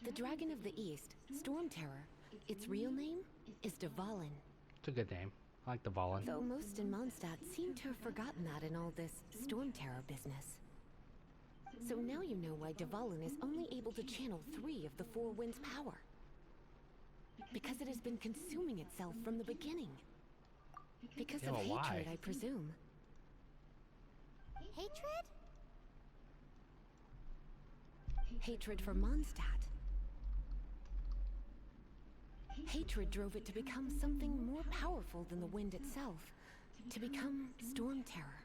The Dragon of the East, Storm Terror, its real name is Dvalin. It's a good name. I like the Valen. Though most in Mondstadt seem to have forgotten that in all this Storm Terror business. So now you know why Dvalin is only able to channel 3 of the four winds' power. Because it has been consuming itself from the beginning. Because of hatred, why? I presume. Hatred? Hatred for Mondstadt. Hatred drove it to become something more powerful than the wind itself. To become Storm Terror.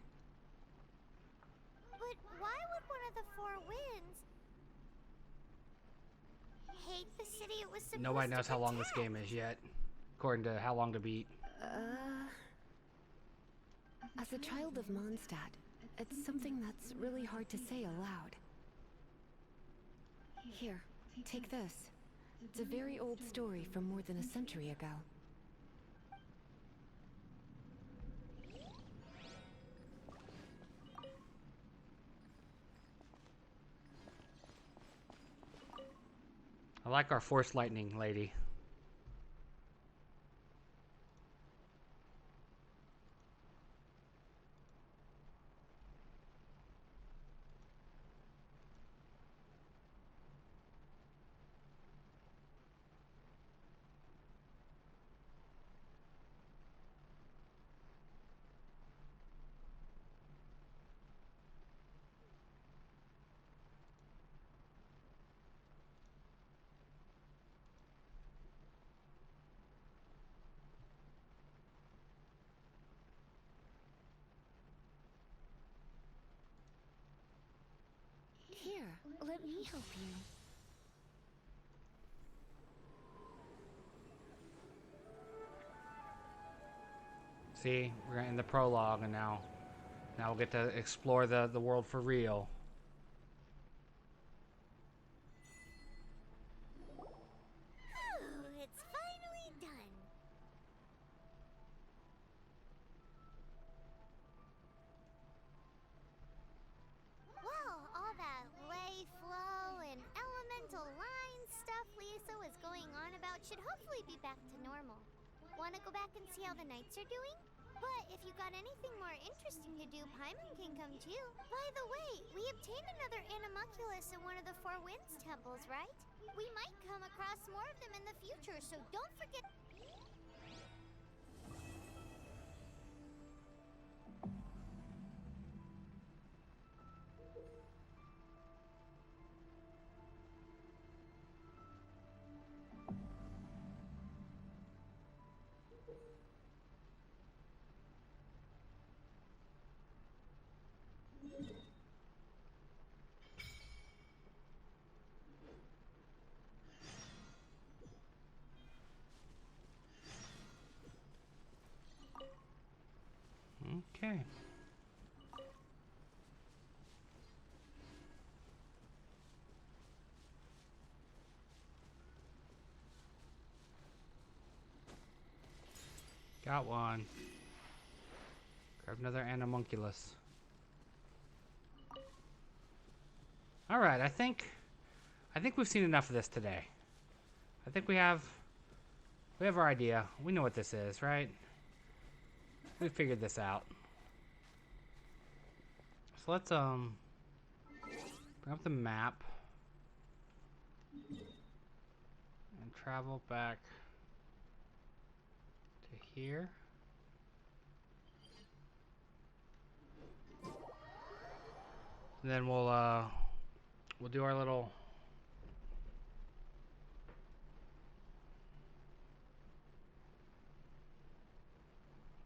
But why would one of the four winds hate the city it was supposed Nobody to knows how long this protect? game is yet. According to how long to beat. As a child of Mondstadt, it's something that's really hard to say aloud. Here, take this. It's a very old story from more than a century ago. I like our Force Lightning lady. Here, let me help you. See, we're in the prologue, and now we'll get to explore the world for real. Whew, it's finally done. Well, all that lay flow and elemental line stuff Lisa was going on about should hopefully be back to normal. Want to go back and see how the knights are doing? But if you got anything more interesting to do, Paimon can come too. By the way, we obtained another Animalculus in one of the Four Winds temples, right? We might come across more of them in the future, so don't forget. Okay. Got one. Grab another Animalculus. All right, I think we've seen enough of this today. I think we have our idea. We know what this is, right? We figured this out. So let's bring up the map and travel back to here. And then we'll do our little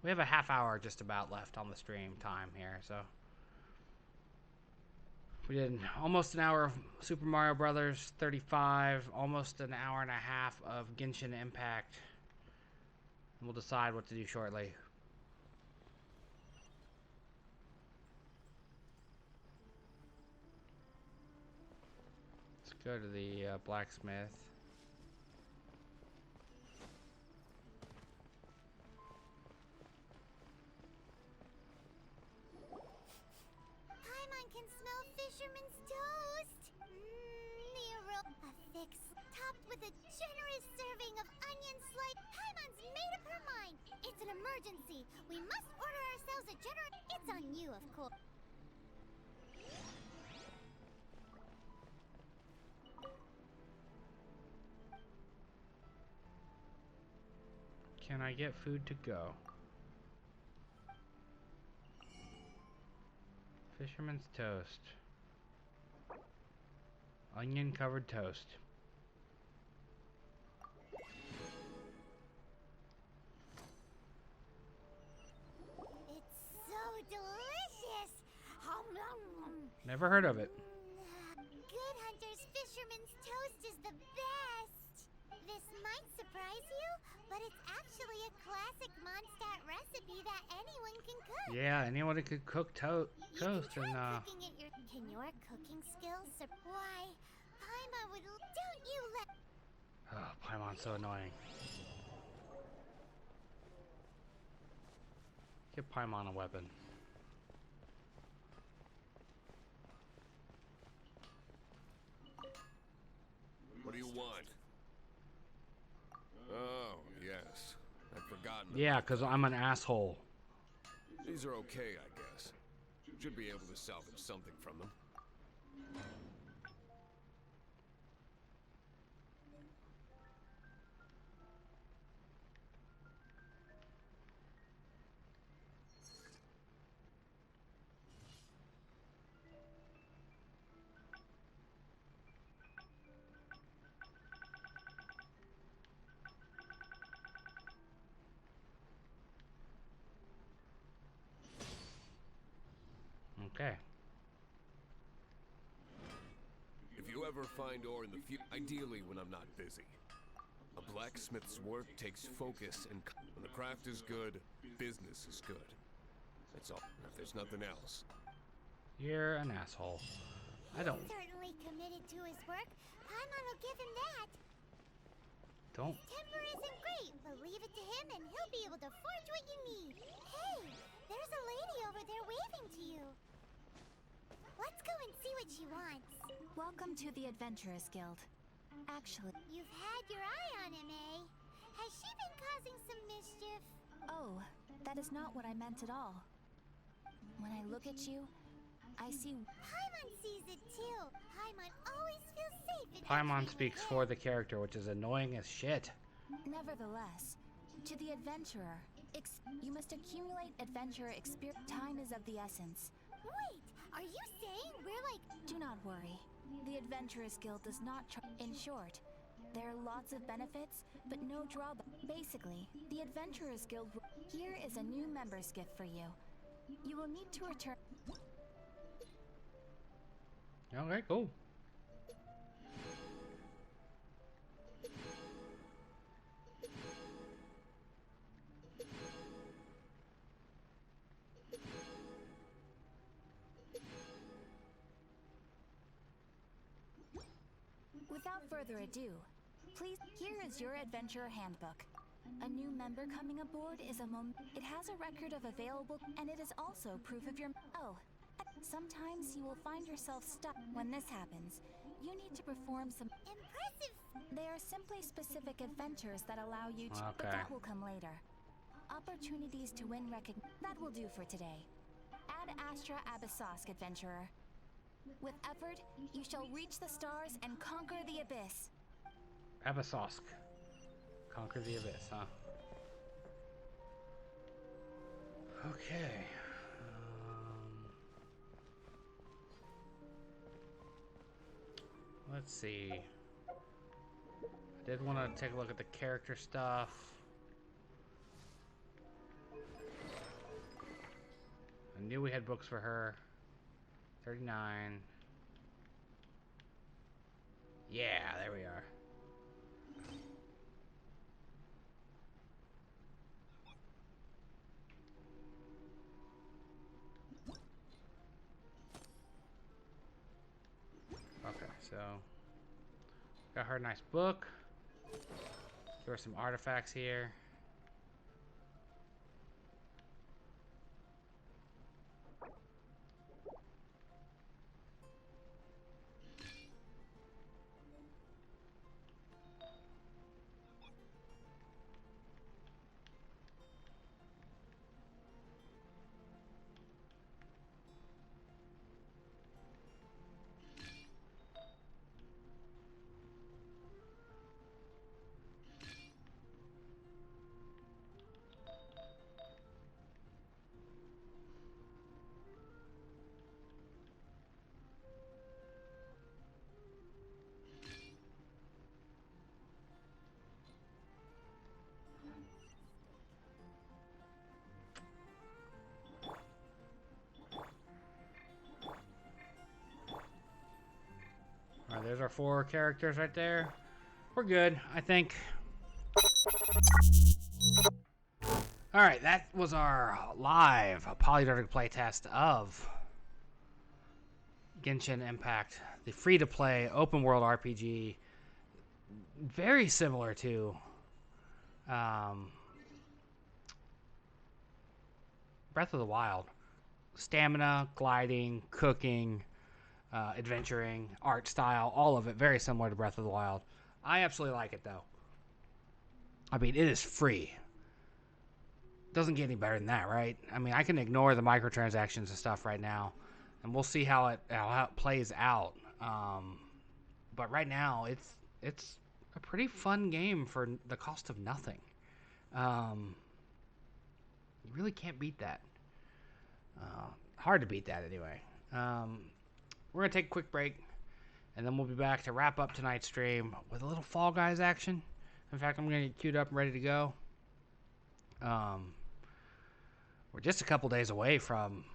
we have a half hour just about left on the stream time here, so We did almost an hour of Super Mario Brothers 35, almost an hour and a half of Genshin Impact. We'll decide what to do shortly. Let's go to the blacksmith. Paimon can smell fisherman's toast. The aroma. A thick topped with a generous serving of onion slice. Paimon's made up her mind. It's an emergency. We must order ourselves a generous. It's on you, of course. Can I get food to go? Fisherman's toast. Onion covered toast. It's so delicious. Never heard of it. Good Hunter's fisherman's toast is the best. This might surprise you, but it's actually a classic Mondstadt recipe that anyone can cook. Yeah, anyone that could cook toast Try and cooking it Can your cooking skills why? Paimon would don't you let oh, Paimon's so annoying. Give Paimon a weapon. What do you want? Oh, yes. I'd forgotten. Yeah, because I'm an asshole. These are okay, I guess. Should be able to salvage something from them. Okay. If you ever find ore in the future, ideally when I'm not busy. A blacksmith's work takes focus, and when the craft is good, business is good. That's all. If there's nothing else. You're an asshole. I don't. certainly committed to his work. Paimon will give him that. Don't. Temper isn't great, but leave it to him and he'll be able to forge what you need. Hey, there's a lady over there waving to you. Let's go and see what she wants. Welcome to the Adventurers Guild. Actually, You've had your eye on him, eh? Has she been causing some mischief? oh, that is not what I meant at all. When I look at you, I see. Paimon sees it too. Paimon always feels safe in Paimon everything speaks with for him. the character, which is annoying as shit. Nevertheless, to the adventurer, you must accumulate adventurer experience. Time is of the essence. Wait, are you saying we're like... Do not worry. The Adventurers Guild does not in short, there are lots of benefits, but no drawback. Basically, the Adventurers Guild. Here is a new member's gift for you. You will need to return. Okay, cool. Without further ado, please, here is your adventurer handbook. A new member coming aboard is a it has a record of available, and it is also proof of your. Oh, sometimes you will find yourself stuck. When this happens, you need to perform some. Impressive! They are simply specific adventures that allow you to. But Okay. that will come later. Opportunities to win recognition. That will do for today. Ad Astra Abyssosk, adventurer. With effort, you shall reach the stars and conquer the abyss. Abyssosk. Conquer the abyss, huh? Okay. Let's see. I did want to take a look at the character stuff. I knew we had books for her. 39. Yeah, there we are. Okay, so got her a nice book. There are some artifacts here. All right, there's our 4 characters right there. We're good, I think. All right, that was our live PolyNerdic playtest of Genshin Impact, the free-to-play open-world RPG, very similar to Breath of the Wild. Stamina, gliding, cooking, adventuring, art style, all of it very similar to Breath of the Wild. I absolutely like it, though. I mean, it is free. Doesn't get any better than that, right? I mean, I can ignore the microtransactions and stuff right now, and we'll see how it plays out. But right now, it's a pretty fun game for the cost of nothing. You really can't beat that. Hard to beat that anyway. We're gonna take a quick break, and then we'll be back to wrap up tonight's stream with a little Fall Guys action. In fact, I'm gonna get queued up and ready to go. We're just a couple days away from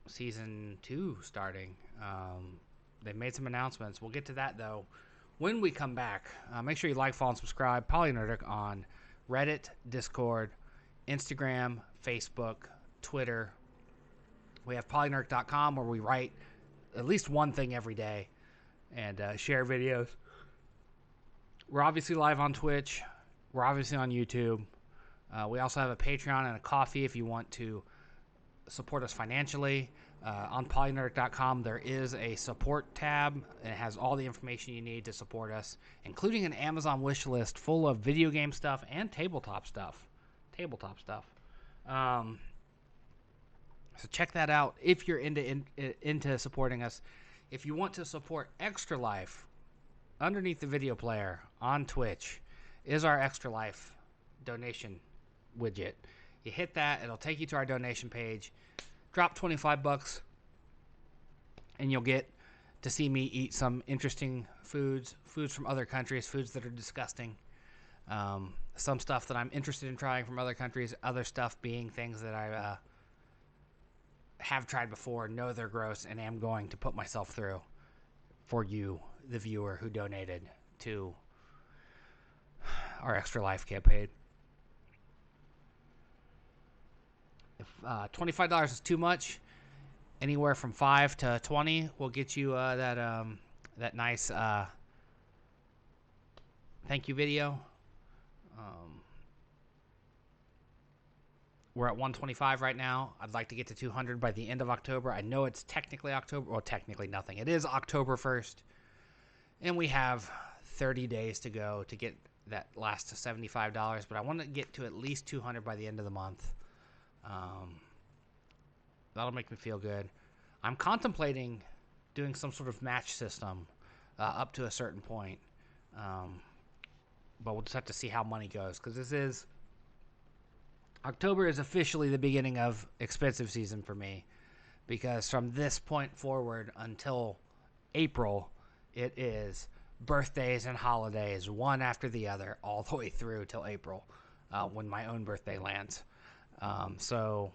Season 2 starting. They've made some announcements. We'll get to that, though, when we come back. Make sure you like, follow, and subscribe. PolyNerdic on Reddit, Discord, Instagram, Facebook, Twitter. We have PolyNerdic.com, where we write at least one thing every day and share videos. We're obviously live on Twitch. We're obviously on YouTube. We also have a Patreon and a Coffee if you want to support us financially. On PolyNerdic.com, there is a support tab, and it has all the information you need to support us, including an Amazon wish list full of video game stuff and tabletop stuff. So check that out if you're into supporting us. If you want to support Extra Life, underneath the video player on Twitch is our Extra Life donation widget. You hit that, it'll take you to our donation page. Drop $25 and you'll get to see me eat some interesting foods from other countries, foods that are disgusting. Some stuff that I'm interested in trying from other countries, other stuff being things that I have tried before, know they're gross, and am going to put myself through for you, the viewer who donated to our Extra Life campaign. If $25 is too much, anywhere from $5 to $20 will get you that nice thank you video. We're at 125 right now. I'd like to get to 200 by the end of October. I know it's technically October. Well, technically nothing. It is October 1st. And we have 30 days to go to get that last to $75. But I want to get to at least 200 by the end of the month. That'll make me feel good. I'm contemplating doing some sort of match system up to a certain point. But we'll just have to see how money goes. Because October is officially the beginning of expensive season for me, because from this point forward until April, it is birthdays and holidays, one after the other, all the way through till April, when my own birthday lands. So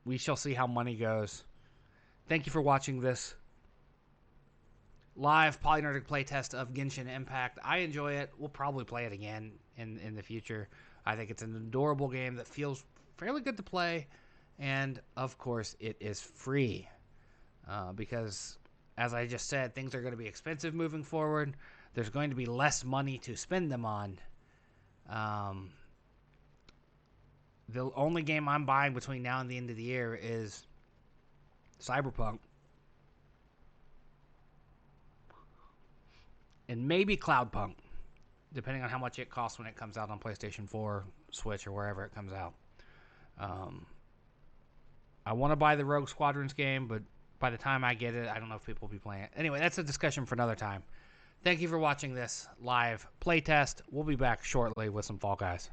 we shall see how money goes. Thank you for watching this live PolyNerdic playtest of Genshin Impact. I enjoy it. We'll probably play it again in the future. I think it's an adorable game that feels fairly good to play. And, of course, it is free. Because, as I just said, things are going to be expensive moving forward. There's going to be less money to spend them on. The only game I'm buying between now and the end of the year is Cyberpunk. And maybe Cloudpunk, depending on how much it costs when it comes out on PlayStation 4, Switch, or wherever it comes out. I want to buy the Rogue Squadrons game, but by the time I get it, I don't know if people will be playing it. Anyway, that's a discussion for another time. Thank you for watching this live playtest. We'll be back shortly with some Fall Guys.